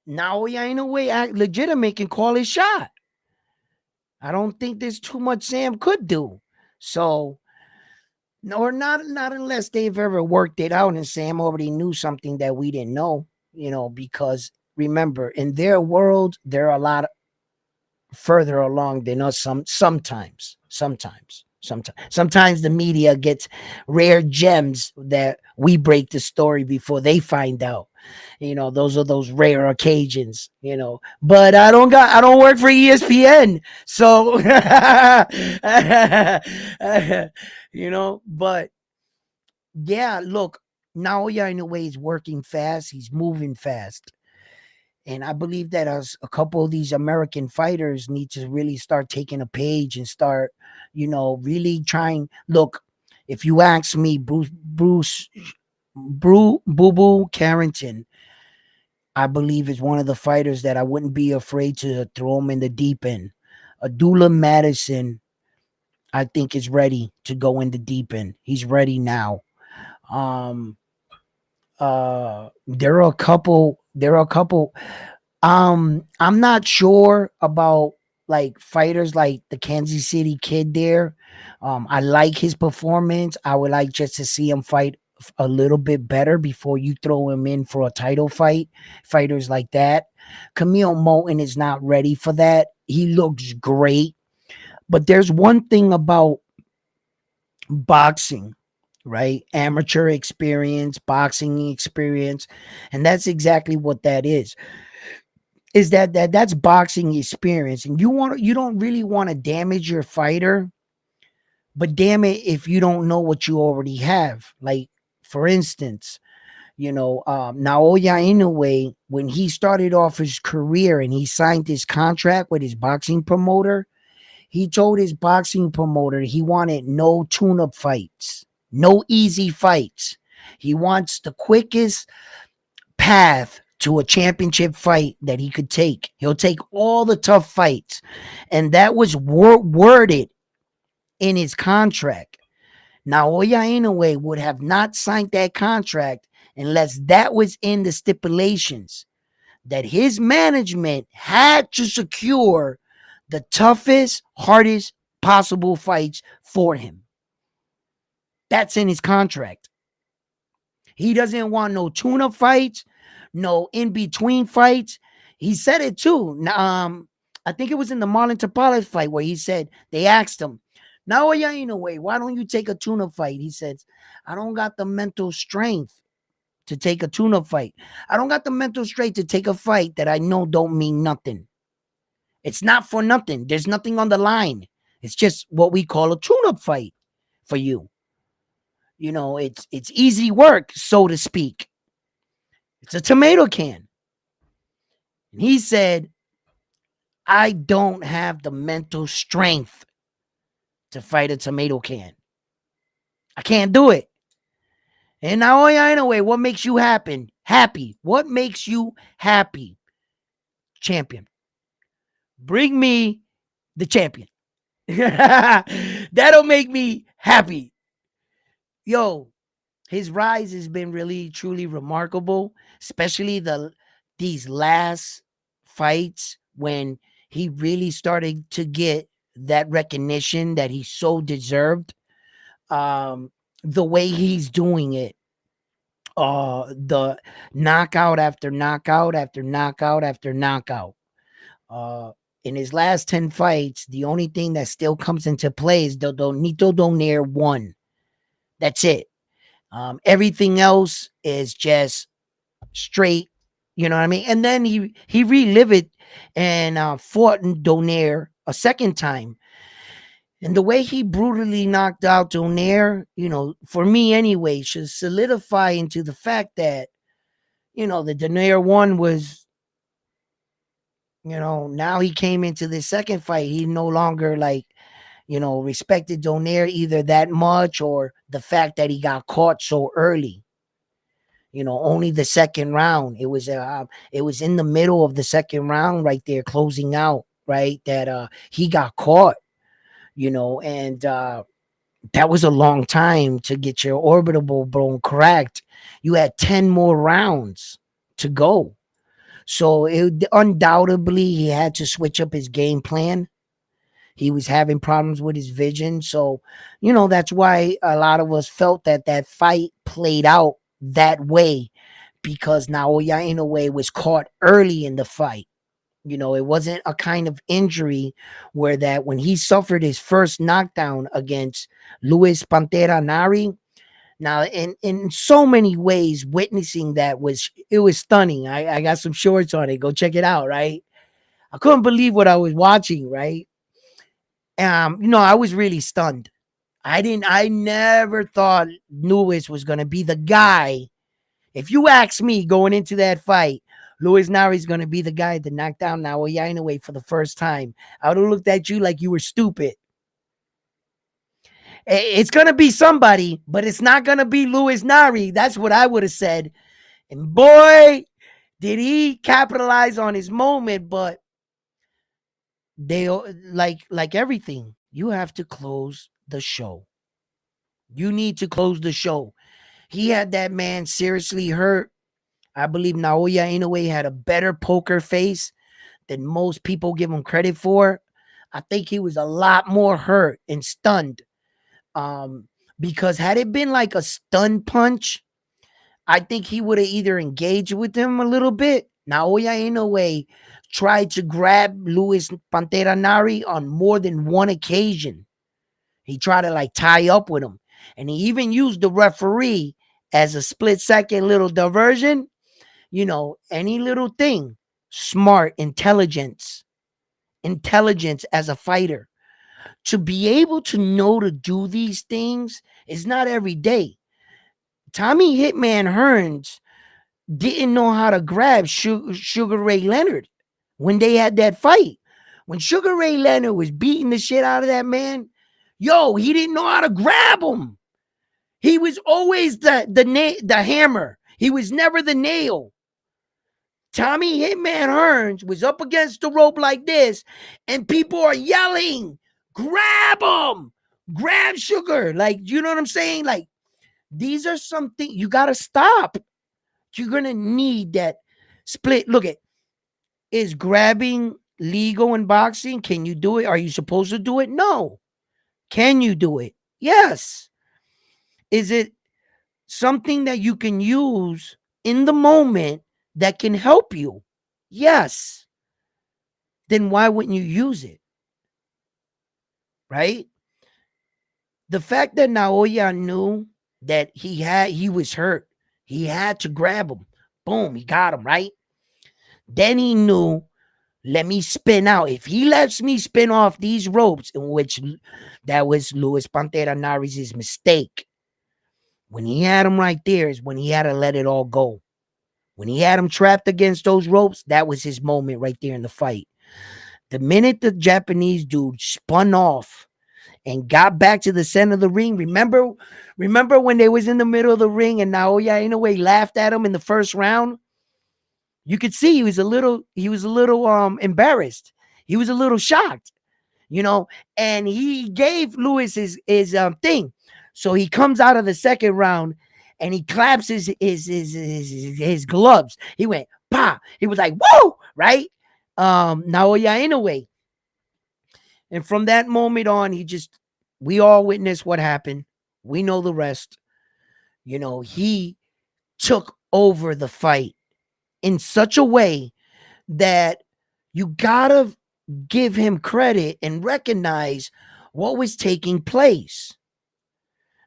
Naoya Inoue act legitimate can call his shot. I don't think there's too much Sam could do. So, or not unless they've ever worked it out and Sam already knew something that we didn't know, because remember, in their world, they're a lot further along than us sometimes the media gets rare gems that we break the story before they find out. Those are those rare occasions, but I don't work for ESPN, so but yeah, look, Naoya Inoue is working fast, he's moving fast. And I believe that as a couple of these American fighters need to really start taking a page and start, really trying. Look, if you ask me, Boo Boo Carrington, I believe is one of the fighters that I wouldn't be afraid to throw him in the deep end. Adula Madison, I think, is ready to go in the deep end. He's ready now. Um, there are a couple. I'm not sure about like fighters like the Kansas City Kid there. I like his performance. I would like just to see him fight a little bit better before you throw him in for a title fight. Fighters like that. Camille Moulton is not ready for that. He looks great. But there's one thing about boxing, right? Amateur experience, boxing experience, and that's exactly what that is that's boxing experience. And you don't really want to damage your fighter, but damn it if you don't know what you already have. Like, for instance, Naoya Inoue, when he started off his career and he signed his contract with his boxing promoter, he told his boxing promoter he wanted no tune-up fights, no easy fights. He wants the quickest path to a championship fight that he could take. He'll take all the tough fights. And that was worded in his contract. Naoya Inoue would have not signed that contract unless that was in the stipulations. that his management had to secure the toughest, hardest possible fights for him. That's in his contract. He doesn't want no tune-up fights, no in-between fights. He said it too. I think it was in the Marlon Tapales fight where he said, they asked him, Naoya Inoue, why don't you take a tune-up fight? He says, I don't got the mental strength to take a tune-up fight. I don't got the mental strength to take a fight that I know don't mean nothing. It's not for nothing. There's nothing on the line. It's just what we call a tune-up fight for you. You know, it's easy work, so to speak. It's a tomato can. And he said, I don't have the mental strength to fight a tomato can. I can't do it. And Naoya Inoue, what makes you happy? Happy. What makes you happy? Champion. Bring me the champion. That'll make me happy. Yo, his rise has been really, truly remarkable, especially these last fights when he really started to get that recognition that he so deserved. The way he's doing it, the knockout after knockout after knockout after knockout. In his last 10 fights, the only thing that still comes into play is the Nito Donaire 1. That's it. Everything else is just straight, you know what I mean? And then he relived it and fought Donaire a second time. And the way he brutally knocked out Donaire, you know, for me anyway, should solidify into the fact that, you know, the Donaire 1 was, you know, now he came into the second fight. He no longer like, you know, respected Donaire either that much or the fact that he got caught so early. You know, only the second round. It was in the middle of the second round right there, closing out, right? That he got caught, you know, and that was a long time to get your orbital bone cracked. You had 10 more rounds to go. So undoubtedly he had to switch up his game plan. He was having problems with his vision. So, you know, that's why a lot of us felt that that fight played out that way, because Naoya Inoue was caught early in the fight. You know, it wasn't a kind of injury where that when he suffered his first knockdown against Luis Pantera Nari. Now, in so many ways, witnessing that was stunning. I got some shorts on it. Go check it out, right? I couldn't believe what I was watching, right? You know, I was really stunned. I never thought Lewis was gonna be the guy. If you ask me going into that fight, Luis Nari is gonna be the guy to knock down Naoya Inoue for the first time. I would have looked at you like you were stupid. It's gonna be somebody, but it's not gonna be Luis Nari. That's what I would have said. And boy, did he capitalize on his moment, but they like everything, you have to close the show. You need to close the show. He had that man seriously hurt. I believe Naoya Inoue had a better poker face than most people give him credit for. I think he was a lot more hurt and stunned. Because had it been like a stun punch, I think he would have either engaged with him a little bit. Naoya Inoue tried to grab Luis Pantera Nari on more than one occasion. He tried to like tie up with him. And he even used the referee as a split second little diversion. You know, any little thing. Smart, intelligence as a fighter. To be able to know to do these things is not every day. Tommy Hitman Hearns didn't know how to grab Sugar Ray Leonard when they had that fight. When Sugar Ray Leonard was beating the shit out of that man, yo, he didn't know how to grab him. He was always the hammer. He was never the nail. Tommy Hitman Hearns was up against the rope like this, and people are yelling, grab him, grab Sugar. Like, you know what I'm saying? Like, these are something you got to stop. You're going to need that split. Look at, Is grabbing legal in boxing? Can you do it? Are you supposed to do it? No. Can you do it? Yes. Is it something that you can use in the moment that can help you? Yes. Then why wouldn't you use it? Right? The fact that Naoya knew that he was hurt, he had to grab him. Boom, he got him, right? Then he knew, let me spin out. If he lets me spin off these ropes, in which that was Luis Pantera Naris' mistake. When he had him right there is when he had to let it all go. When he had him trapped against those ropes, that was his moment right there in the fight. The minute the Japanese dude spun off and got back to the center of the ring, remember when they was in the middle of the ring and Naoya Inoue laughed at him in the first round? You could see he was a little embarrassed. He was a little shocked, you know, and he gave Lewis his thing. So he comes out of the second round and he claps his gloves. He went, pa. He was like, whoa, right? Naoya Inoue. And from that moment on, we all witnessed what happened. We know the rest. You know, he took over the fight in such a way that you gotta give him credit and recognize what was taking place.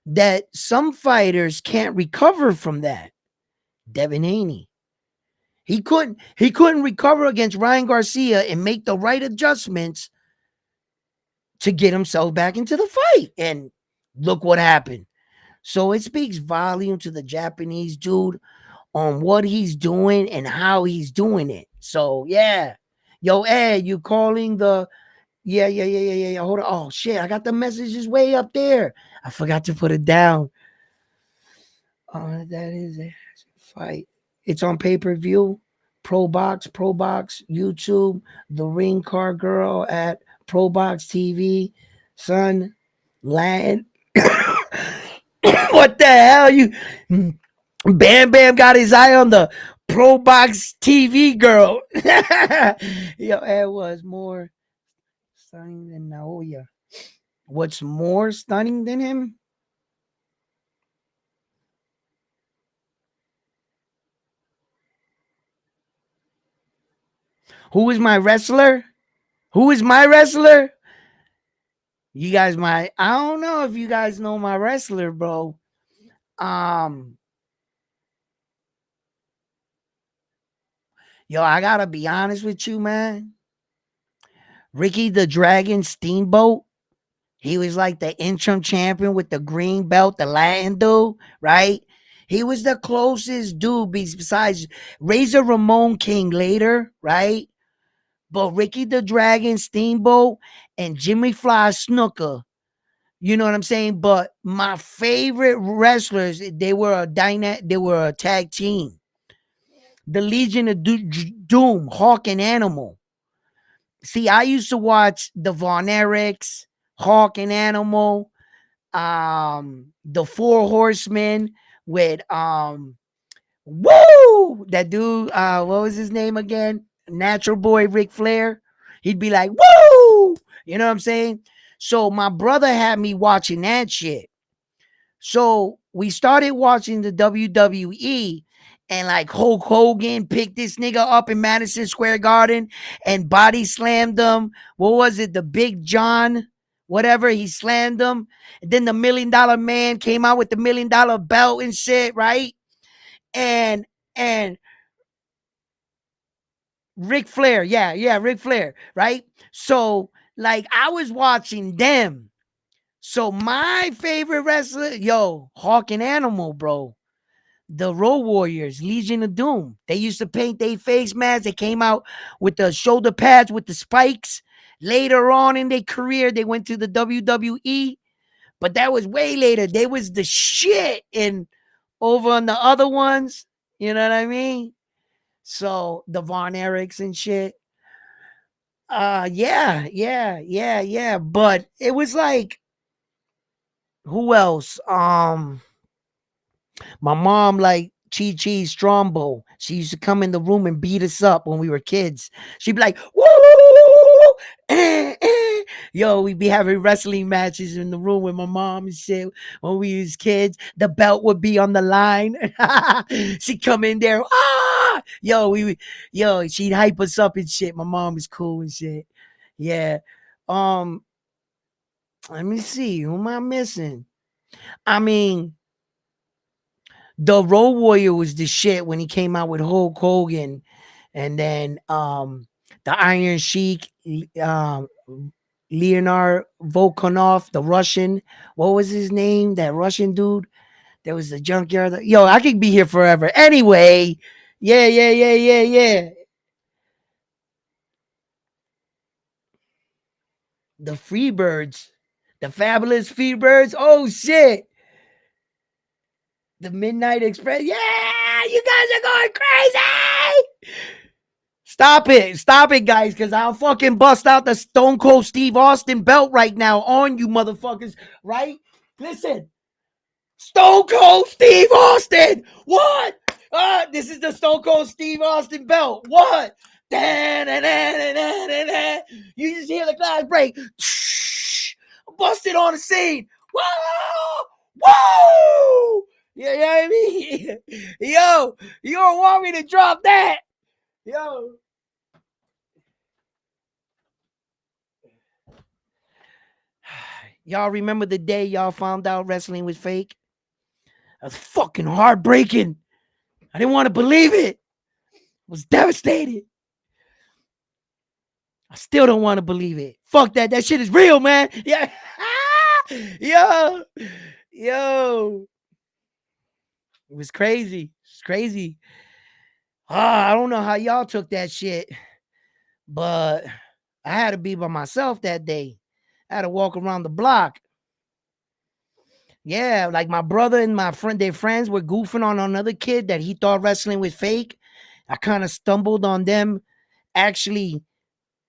That some fighters can't recover from that. Devin Haney. He couldn't recover against Ryan Garcia and make the right adjustments to get himself back into the fight. And look what happened. So it speaks volume to the Japanese dude on what he's doing and how he's doing it. So yeah. Yo, Ed, you calling the yeah. Hold on. Oh shit, I got the messages way up there. I forgot to put it down. That is a fight. It's on pay-per-view. Pro Box, YouTube, the Ring Car Girl at Pro Box TV. Son, land. What the hell? You Bam Bam got his eye on the Pro Box TV girl. Yo, it was more stunning than Naoya. What's more stunning than him? Who is my wrestler? Who is my wrestler? You guys might. I don't know if you guys know my wrestler, bro. Um, yo, I gotta be honest with you, man. Ricky the Dragon Steamboat. He was like the interim champion with the green belt, the Latin dude, right? He was the closest dude besides Razor Ramon King later, right? But Ricky the Dragon Steamboat and Jimmy Fly Snooker, you know what I'm saying? But my favorite wrestlers, they were a tag team. The Legion of Doom, Hawk and Animal. See, I used to watch the Von Erichs, Hawk and Animal, the Four Horsemen with woo, that dude, what was his name again? Natural Boy Ric Flair. He'd be like, woo, you know what I'm saying? So my brother had me watching that shit. So we started watching the WWE, and like Hulk Hogan picked this nigga up in Madison Square Garden and body slammed him. What was it? The Big John, whatever, he slammed him. And then the $1 Million Man came out with the $1 Million belt and shit, right? And Ric Flair, yeah, Ric Flair, right? So like I was watching them. So my favorite wrestler, yo, Hawk and Animal, bro. The Road Warriors, Legion of Doom. They used to paint their face masks. They came out with the shoulder pads with the spikes. Later on in their career, they went to the WWE, but that was way later. They was the shit and over on the other ones. You know what I mean? So the Von Erichs and shit. Yeah. But it was like, who else? My mom like Chi Chi Strombo. She used to come in the room and beat us up when we were kids. She'd be like, woo! Yo, we'd be having wrestling matches in the room with my mom and shit when we was kids. The belt would be on the line. She'd come in there, yo, she'd hype us up and shit. My mom was cool and shit. Yeah. Um, Let me see. Who am I missing? I mean, the Road Warrior was the shit when he came out with Hulk Hogan, and then the Iron Sheik, Leonard Volkanov, the Russian. What was his name? That Russian dude. There was the junkyard. Yo, I could be here forever. Anyway, yeah. The Freebirds, the Fabulous Freebirds. Oh shit, the Midnight Express. Yeah, you guys are going crazy. Stop it, guys, because I'll fucking bust out the Stone Cold Steve Austin belt right now on you motherfuckers, right? Listen, Stone Cold Steve Austin, what? This is the Stone Cold Steve Austin belt, what? Da-da-da-da-da-da-da. You just hear the glass break, busted on the scene, whoa, whoa! You know what I mean? Yo, you don't want me to drop that, yo. Y'all remember the day y'all found out wrestling was fake? That was fucking heartbreaking. I didn't want to believe it. I was devastated. I still don't want to believe it. Fuck that. That shit is real, man. Yeah. Yo. It was crazy. It's crazy. I don't know how y'all took that shit, but I had to be by myself that day. I had to walk around the block. Yeah, like my brother and my friend, their friends were goofing on another kid that he thought wrestling was fake. I kind of stumbled on them actually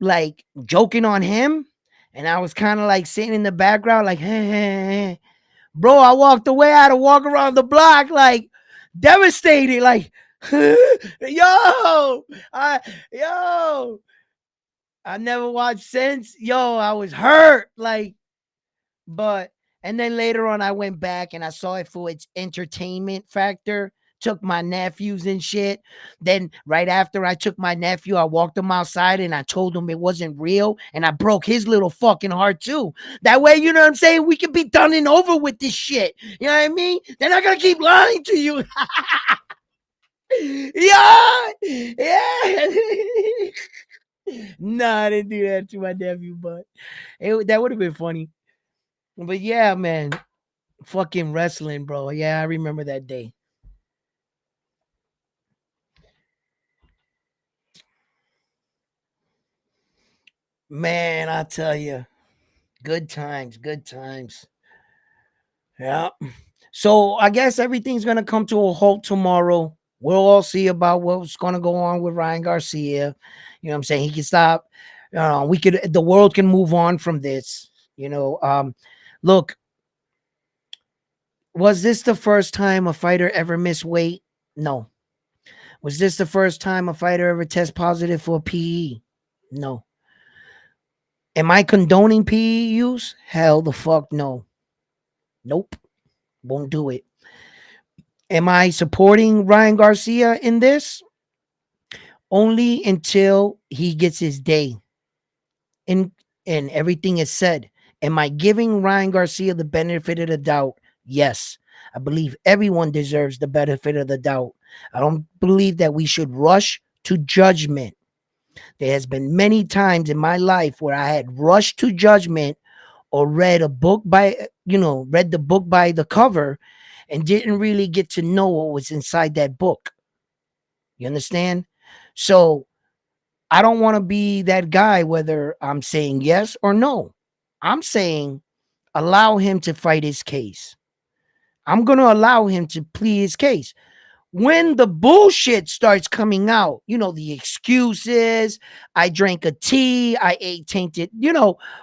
like joking on him. And I was kind of like sitting in the background, like, hey. Bro, I walked away. I had to walk around the block, like devastated, like, yo, yo, I never watched since. Yo, I was hurt, like, but and then later on, I went back and I saw it for its entertainment factor. Took my nephews and shit. Then right after I took my nephew, I walked him outside and I told him it wasn't real. And I broke his little fucking heart too. That way, you know what I'm saying? We can be done and over with this shit. You know what I mean? They're not gonna keep lying to you. Yeah. Nah, I didn't do that to my nephew, but that would have been funny. But yeah, man. Fucking wrestling, bro. Yeah, I remember that day. Man, I tell you, good times, good times. Yeah. So I guess everything's gonna come to a halt tomorrow. We'll all see about what's gonna go on with Ryan Garcia. You know what I'm saying? He can stop. The world can move on from this. Look, was this the first time a fighter ever missed weight? No. Was this the first time a fighter ever test positive for PE? No. Am I condoning PE use? Hell the fuck no. Nope. Won't do it. Am I supporting Ryan Garcia in this? Only until he gets his day. And everything is said. Am I giving Ryan Garcia the benefit of the doubt? Yes. I believe everyone deserves the benefit of the doubt. I don't believe that we should rush to judgment. There has been many times in my life where I had rushed to judgment or read read the book by the cover and didn't really get to know what was inside that book. You understand? So I don't want to be that guy, whether I'm saying yes or no. I'm saying allow him to fight his case. I'm going to allow him to plead his case. When the bullshit starts coming out, the excuses, I drank a tea, I ate tainted,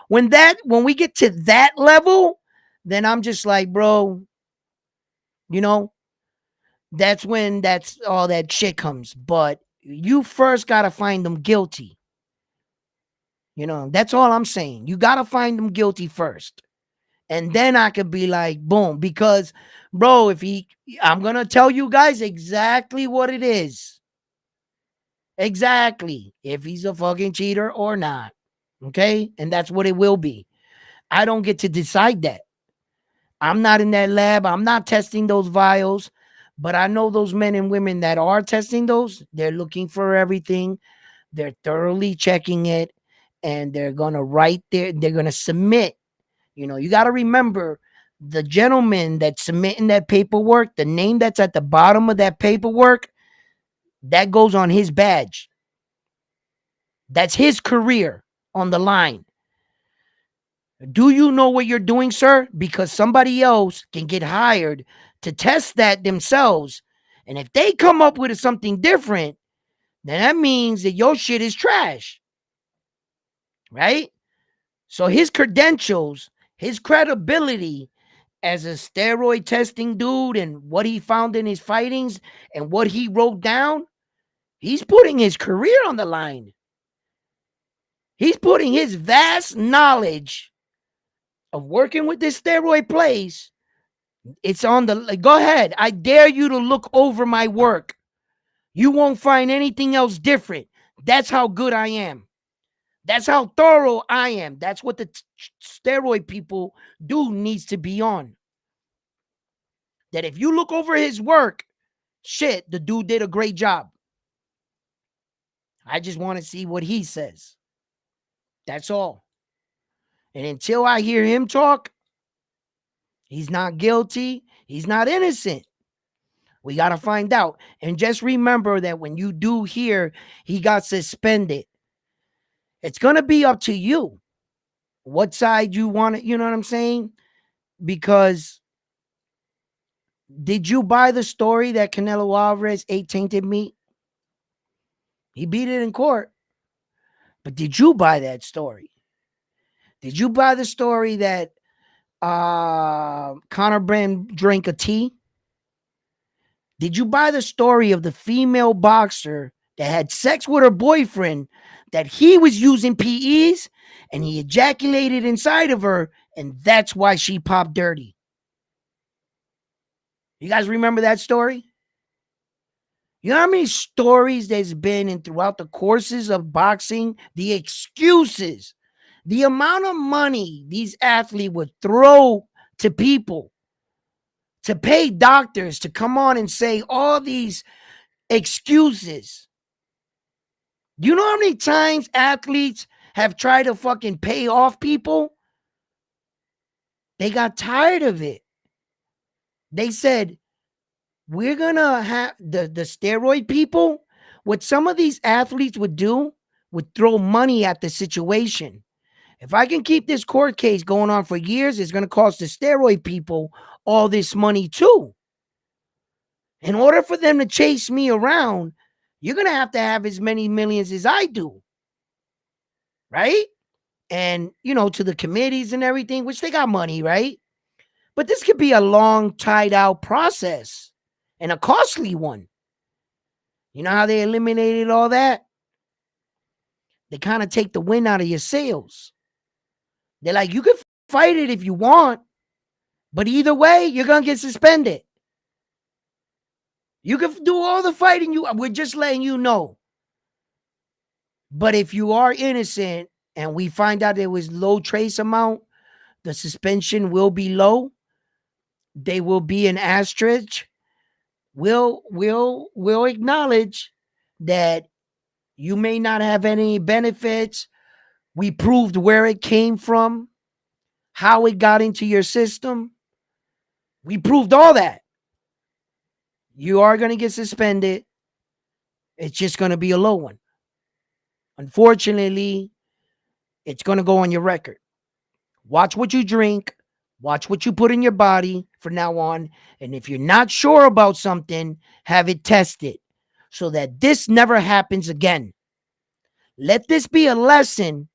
when we get to that level, then I'm just like, bro, you know, That's when that's all that shit comes. But you first gotta find them guilty. That's all I'm saying. You gotta find them guilty first. And then I could be like, boom, because bro, I'm gonna tell you guys exactly what it is. Exactly. If he's a fucking cheater or not. Okay? And that's what it will be. I don't get to decide that. I'm not in that lab. I'm not testing those vials. But I know those men and women that are testing those, they're looking for everything. They're thoroughly checking it. And they're going to write there. They're going to submit. You got to remember the gentleman that's submitting that paperwork, the name that's at the bottom of that paperwork, that goes on his badge. That's his career on the line. Do you know what you're doing, sir? Because somebody else can get hired to test that themselves. And if they come up with something different, then that means that your shit is trash. Right? So his credentials, his credibility as a steroid testing dude and what he found in his fightings and what he wrote down, he's putting his career on the line. He's putting his vast knowledge of working with this steroid place. It's on the, go ahead. I dare you to look over my work. You won't find anything else different. That's how good I am. That's how thorough I am. That's what the steroid people do needs to be on. That if you look over his work, shit, the dude did a great job. I just want to see what he says. That's all. And until I hear him talk, he's not guilty. He's not innocent. We got to find out. And just remember that when you do hear he got suspended, it's going to be up to you what side you want it. You know what I'm saying? Because did you buy the story that Canelo Alvarez ate tainted meat? He beat it in court. But did you buy that story? Did you buy the story that Conor Brand drank a tea? Did you buy the story of the female boxer that had sex with her boyfriend, that he was using PEs and he ejaculated inside of her, and that's why she popped dirty? You guys remember that story? You know how many stories there's been in throughout the courses of boxing? The excuses, the amount of money these athletes would throw to people to pay doctors to come on and say all these excuses. Do you know how many times athletes have tried to fucking pay off people? They got tired of it. They said, we're going to have the steroid people. What some of these athletes would do would throw money at the situation. If I can keep this court case going on for years, it's going to cost the steroid people all this money too. In order for them to chase me around, you're going to have as many millions as I do. Right? And, to the committees and everything, which they got money, right? But this could be a long, tied out process and a costly one. You know how they eliminated all that? They kind of take the wind out of your sails. They're like, you can fight it if you want, but either way, you're going to get suspended. You can do all the fighting we're just letting you know. But if you are innocent and we find out there was low trace amount, the suspension will be low. They will be an asterisk. We'll acknowledge that you may not have any benefits. We proved where it came from, how it got into your system. We proved all that. You are going to get suspended. It's just going to be a low one. Unfortunately, it's going to go on your record. Watch what you drink. Watch what you put in your body from now on. And if you're not sure about something, have it tested so that this never happens again. Let this be a lesson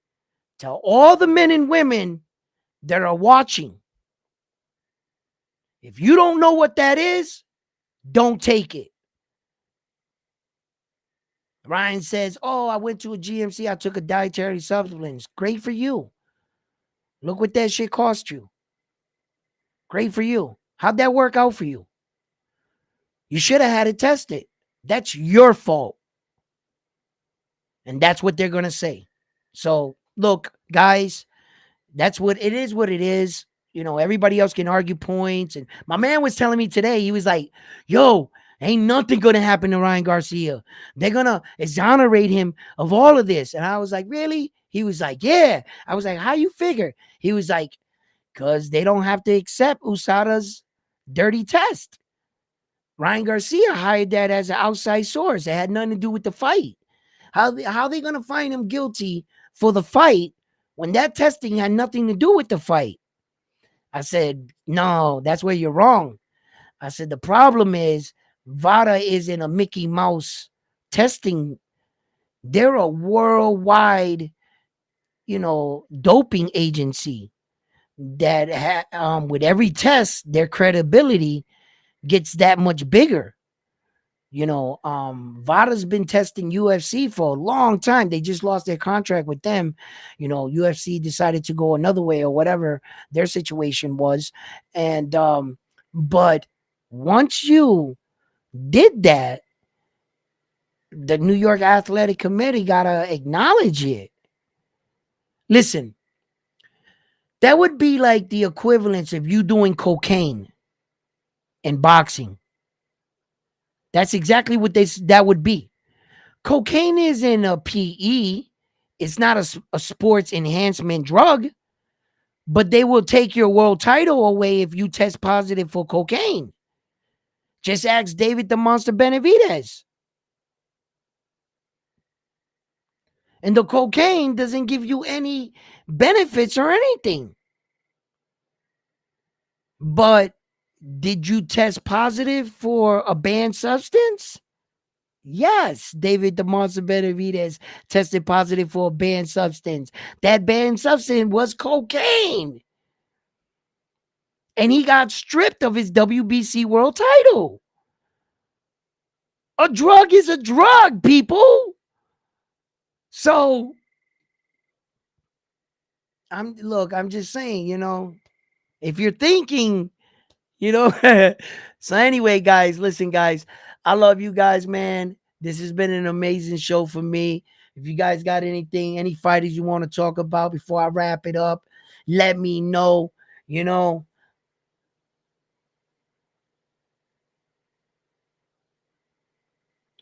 to all the men and women that are watching. If you don't know what that is, Don't take it. Ryan says, oh, I went to a GMC. I took a dietary supplements. Great for you. Look what that shit cost you. Great for you. How'd that work out for you? You should have had it tested. That's your fault. And that's what they're going to say. So, look, guys, that's what it is, what it is. You know, everybody else can argue points. And my man was telling me today, he was like, yo, ain't nothing going to happen to Ryan Garcia. They're going to exonerate him of all of this. And I was like, really? He was like, yeah. I was like, how you figure? He was like, because they don't have to accept USADA's dirty test. Ryan Garcia hired that as an outside source. It had nothing to do with the fight. How are they going to find him guilty for the fight when that testing had nothing to do with the fight? I said, no, that's where you're wrong. I said, the problem is VADA isn't a Mickey Mouse testing. They're a worldwide, doping agency that with every test, their credibility gets that much bigger. VADA's been testing UFC for a long time. They just lost their contract with them. UFC decided to go another way or whatever their situation was. And but once you did that, the New York Athletic Committee gotta acknowledge it. Listen, that would be like the equivalence of you doing cocaine in boxing. That's exactly what that would be. Cocaine isn't a PE. It's not a sports enhancement drug, but they will take your world title away if you test positive for cocaine. Just ask David the Monster Benavidez. And the cocaine doesn't give you any benefits or anything. But did you test positive for a banned substance? Yes, David the Monster Benavidez tested positive for a banned substance. That banned substance was cocaine. And he got stripped of his WBC world title. A drug is a drug, people. So, I'm just saying, if you're thinking, so anyway, guys, listen, guys, I love you guys, man. This has been an amazing show for me. If you guys got any fighters you want to talk about before I wrap it up, let me know.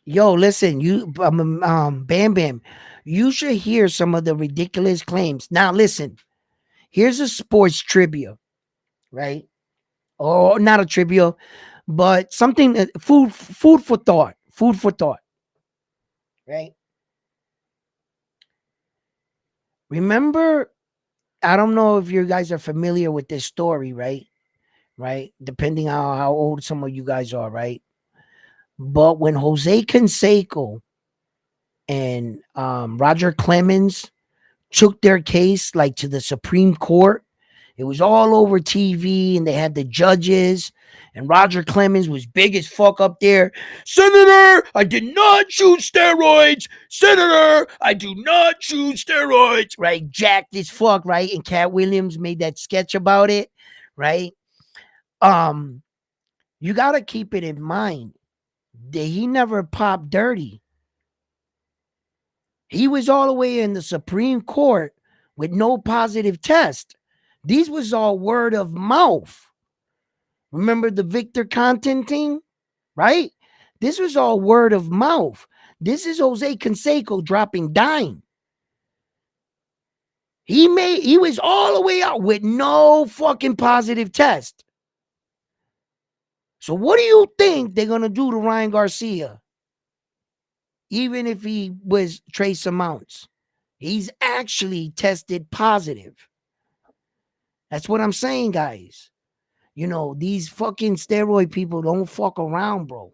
Yo, listen, Bam Bam, you should hear some of the ridiculous claims. Now, listen, here's a sports trivia, right? Or not a trivia, but something food for thought. Food for thought, right? Remember, I don't know if you guys are familiar with this story, right? Right? Depending on how old some of you guys are, right? But when Jose Canseco and Roger Clemens took their case like to the Supreme Court, it was all over TV and they had the judges. And Roger Clemens was big as fuck up there. Senator, I did not shoot steroids. Senator, I do not shoot steroids. Right? Jacked as fuck, right? And Cat Williams made that sketch about it, right? You gotta keep it in mind that he never popped dirty. He was all the way in the Supreme Court with no positive test. These was all word of mouth. Remember the Victor Constantine, right? This was all word of mouth. This is Jose Canseco dropping dime. He was all the way out with no fucking positive test. So what do you think they're gonna do to Ryan Garcia? Even if he was trace amounts, he's actually tested positive. That's what I'm saying, guys. These fucking steroid people don't fuck around, bro.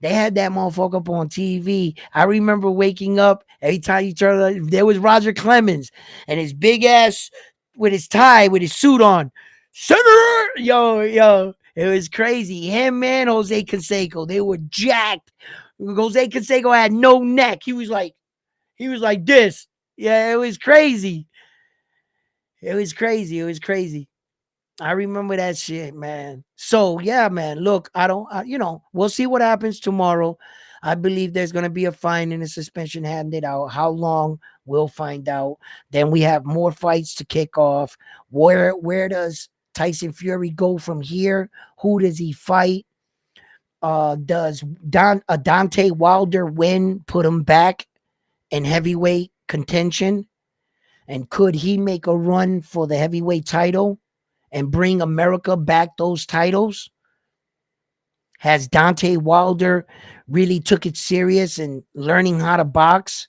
They had that motherfucker up on TV. I remember waking up every time you turn on, there was Roger Clemens and his big ass with his tie, with his suit on. Senator, yo, It was crazy. Him and Jose Canseco, they were jacked. Jose Canseco had no neck. He was like this. Yeah, it was crazy. It was crazy. It was crazy. I remember that shit, man. So yeah, man. Look, we'll see what happens tomorrow. I believe there's gonna be a fine and a suspension handed out. How long? We'll find out. Then we have more fights to kick off. Where does Tyson Fury go from here? Who does he fight? Does Dante Wilder win? Put him back in heavyweight contention, and could he make a run for the heavyweight title and bring America back those titles? Has Dante Wilder really took it serious and learning how to box?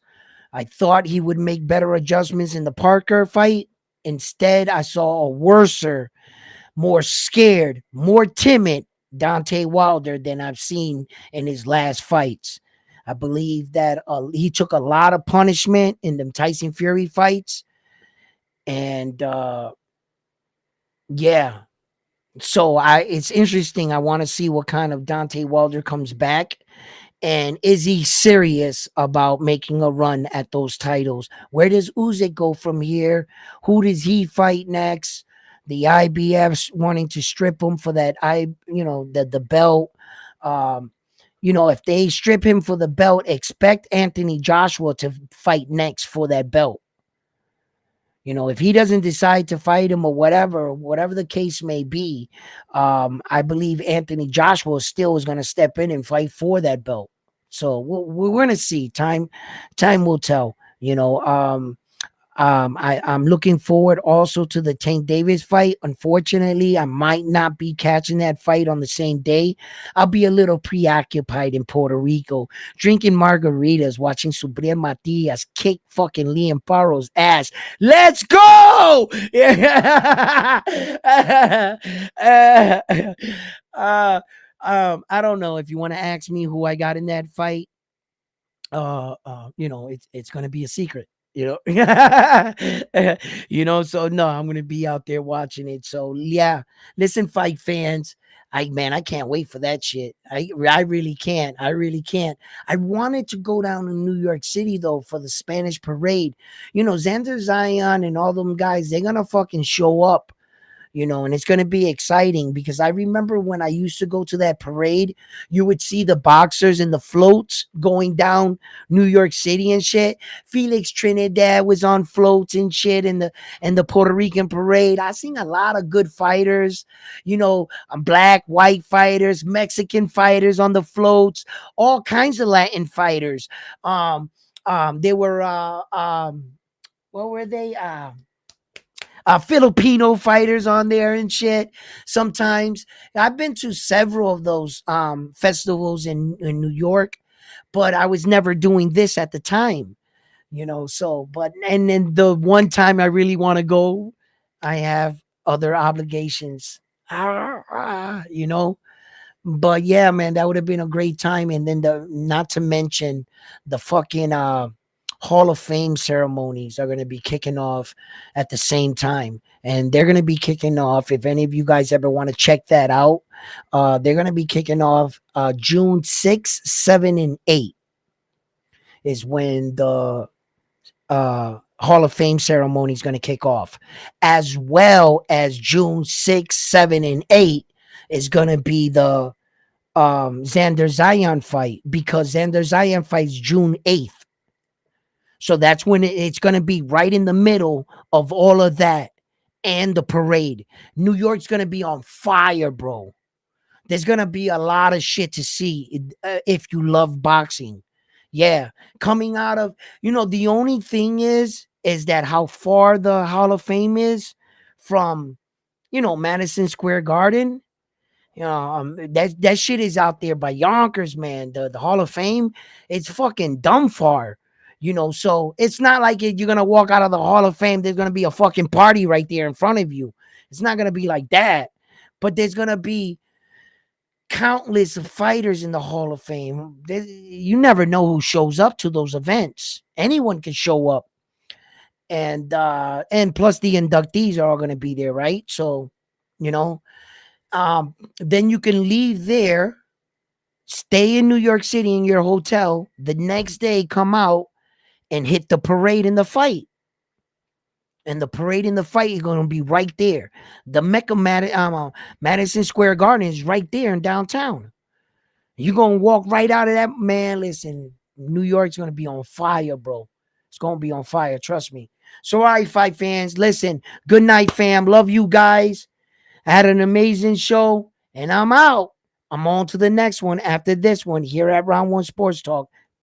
I thought he would make better adjustments in the Parker fight. Instead, I saw a worser, more scared, more timid Dante Wilder than I've seen in his last fights. I believe that he took a lot of punishment in them Tyson Fury fights. And yeah, so it's interesting. I want to see what kind of Dante Wilder comes back. And is he serious about making a run at those titles? Where does Usyk go from here? Who does he fight next? The IBF's wanting to strip him for that the belt. Um, if they strip him for the belt, expect Anthony Joshua to fight next for that belt. If he doesn't decide to fight him or whatever the case may be, I believe Anthony Joshua still is going to step in and fight for that belt. So we're going to see. Time will tell. I'm looking forward also to the Tank Davis fight. Unfortunately, I might not be catching that fight on the same day. I'll be a little preoccupied in Puerto Rico, drinking margaritas, watching Subriel Matias kick fucking Liam Parro's ass. Let's go! I don't know if you want to ask me who I got in that fight. It's gonna be a secret, so no, I'm gonna be out there watching it. So yeah, listen, fight fans. I can't wait for that shit. I really can't. I really can't. I wanted to go down to New York City though for the Spanish parade. Xander Zion and all them guys, they're gonna fucking show up, and it's going to be exciting because I remember when I used to go to that parade, you would see the boxers and the floats going down New York City and shit. Felix Trinidad was on floats and shit in the Puerto Rican parade. I seen a lot of good fighters, black, white fighters, Mexican fighters on the floats, all kinds of Latin fighters. They were what were they? Filipino fighters on there and shit. Sometimes I've been to several of those festivals in New York, but I was never doing this at the time, and then the one time I really want to go, I have other obligations. But yeah, man, that would have been a great time. And then not to mention the fucking Hall of Fame ceremonies are going to be kicking off at the same time. And they're going to be kicking off, if any of you guys ever want to check that out, they're going to be kicking off June 6, 7, and 8 is when the Hall of Fame ceremony is going to kick off, as well as June 6, 7, and 8 is going to be the Xander Zion fight, because Xander Zion fights June 8th. So that's when it's going to be right in the middle of all of that and the parade. New York's going to be on fire, bro. There's going to be a lot of shit to see if you love boxing. Yeah. Coming out of, the only thing is that how far the Hall of Fame is from, Madison Square Garden. That shit is out there by Yonkers, man. The Hall of Fame, it's fucking dumb far. So it's not like you're gonna walk out of the Hall of Fame, there's gonna be a fucking party right there in front of you. It's not gonna be like that. But there's gonna be countless fighters in the Hall of Fame. You never know who shows up to those events. Anyone can show up. And plus the inductees are all gonna be there, right? So, Then you can leave there, stay in New York City in your hotel. The next day, come out and hit the parade in the fight. And the parade in the fight is going to be right there. The Mecca Madison Square Garden is right there in downtown. You're going to walk right out of that. Man, listen, New York's going to be on fire, bro. It's going to be on fire. Trust me. So, all right, fight fans, listen. Good night, fam. Love you guys. I had an amazing show, and I'm out. I'm on to the next one after this one here at Round One Sports Talk.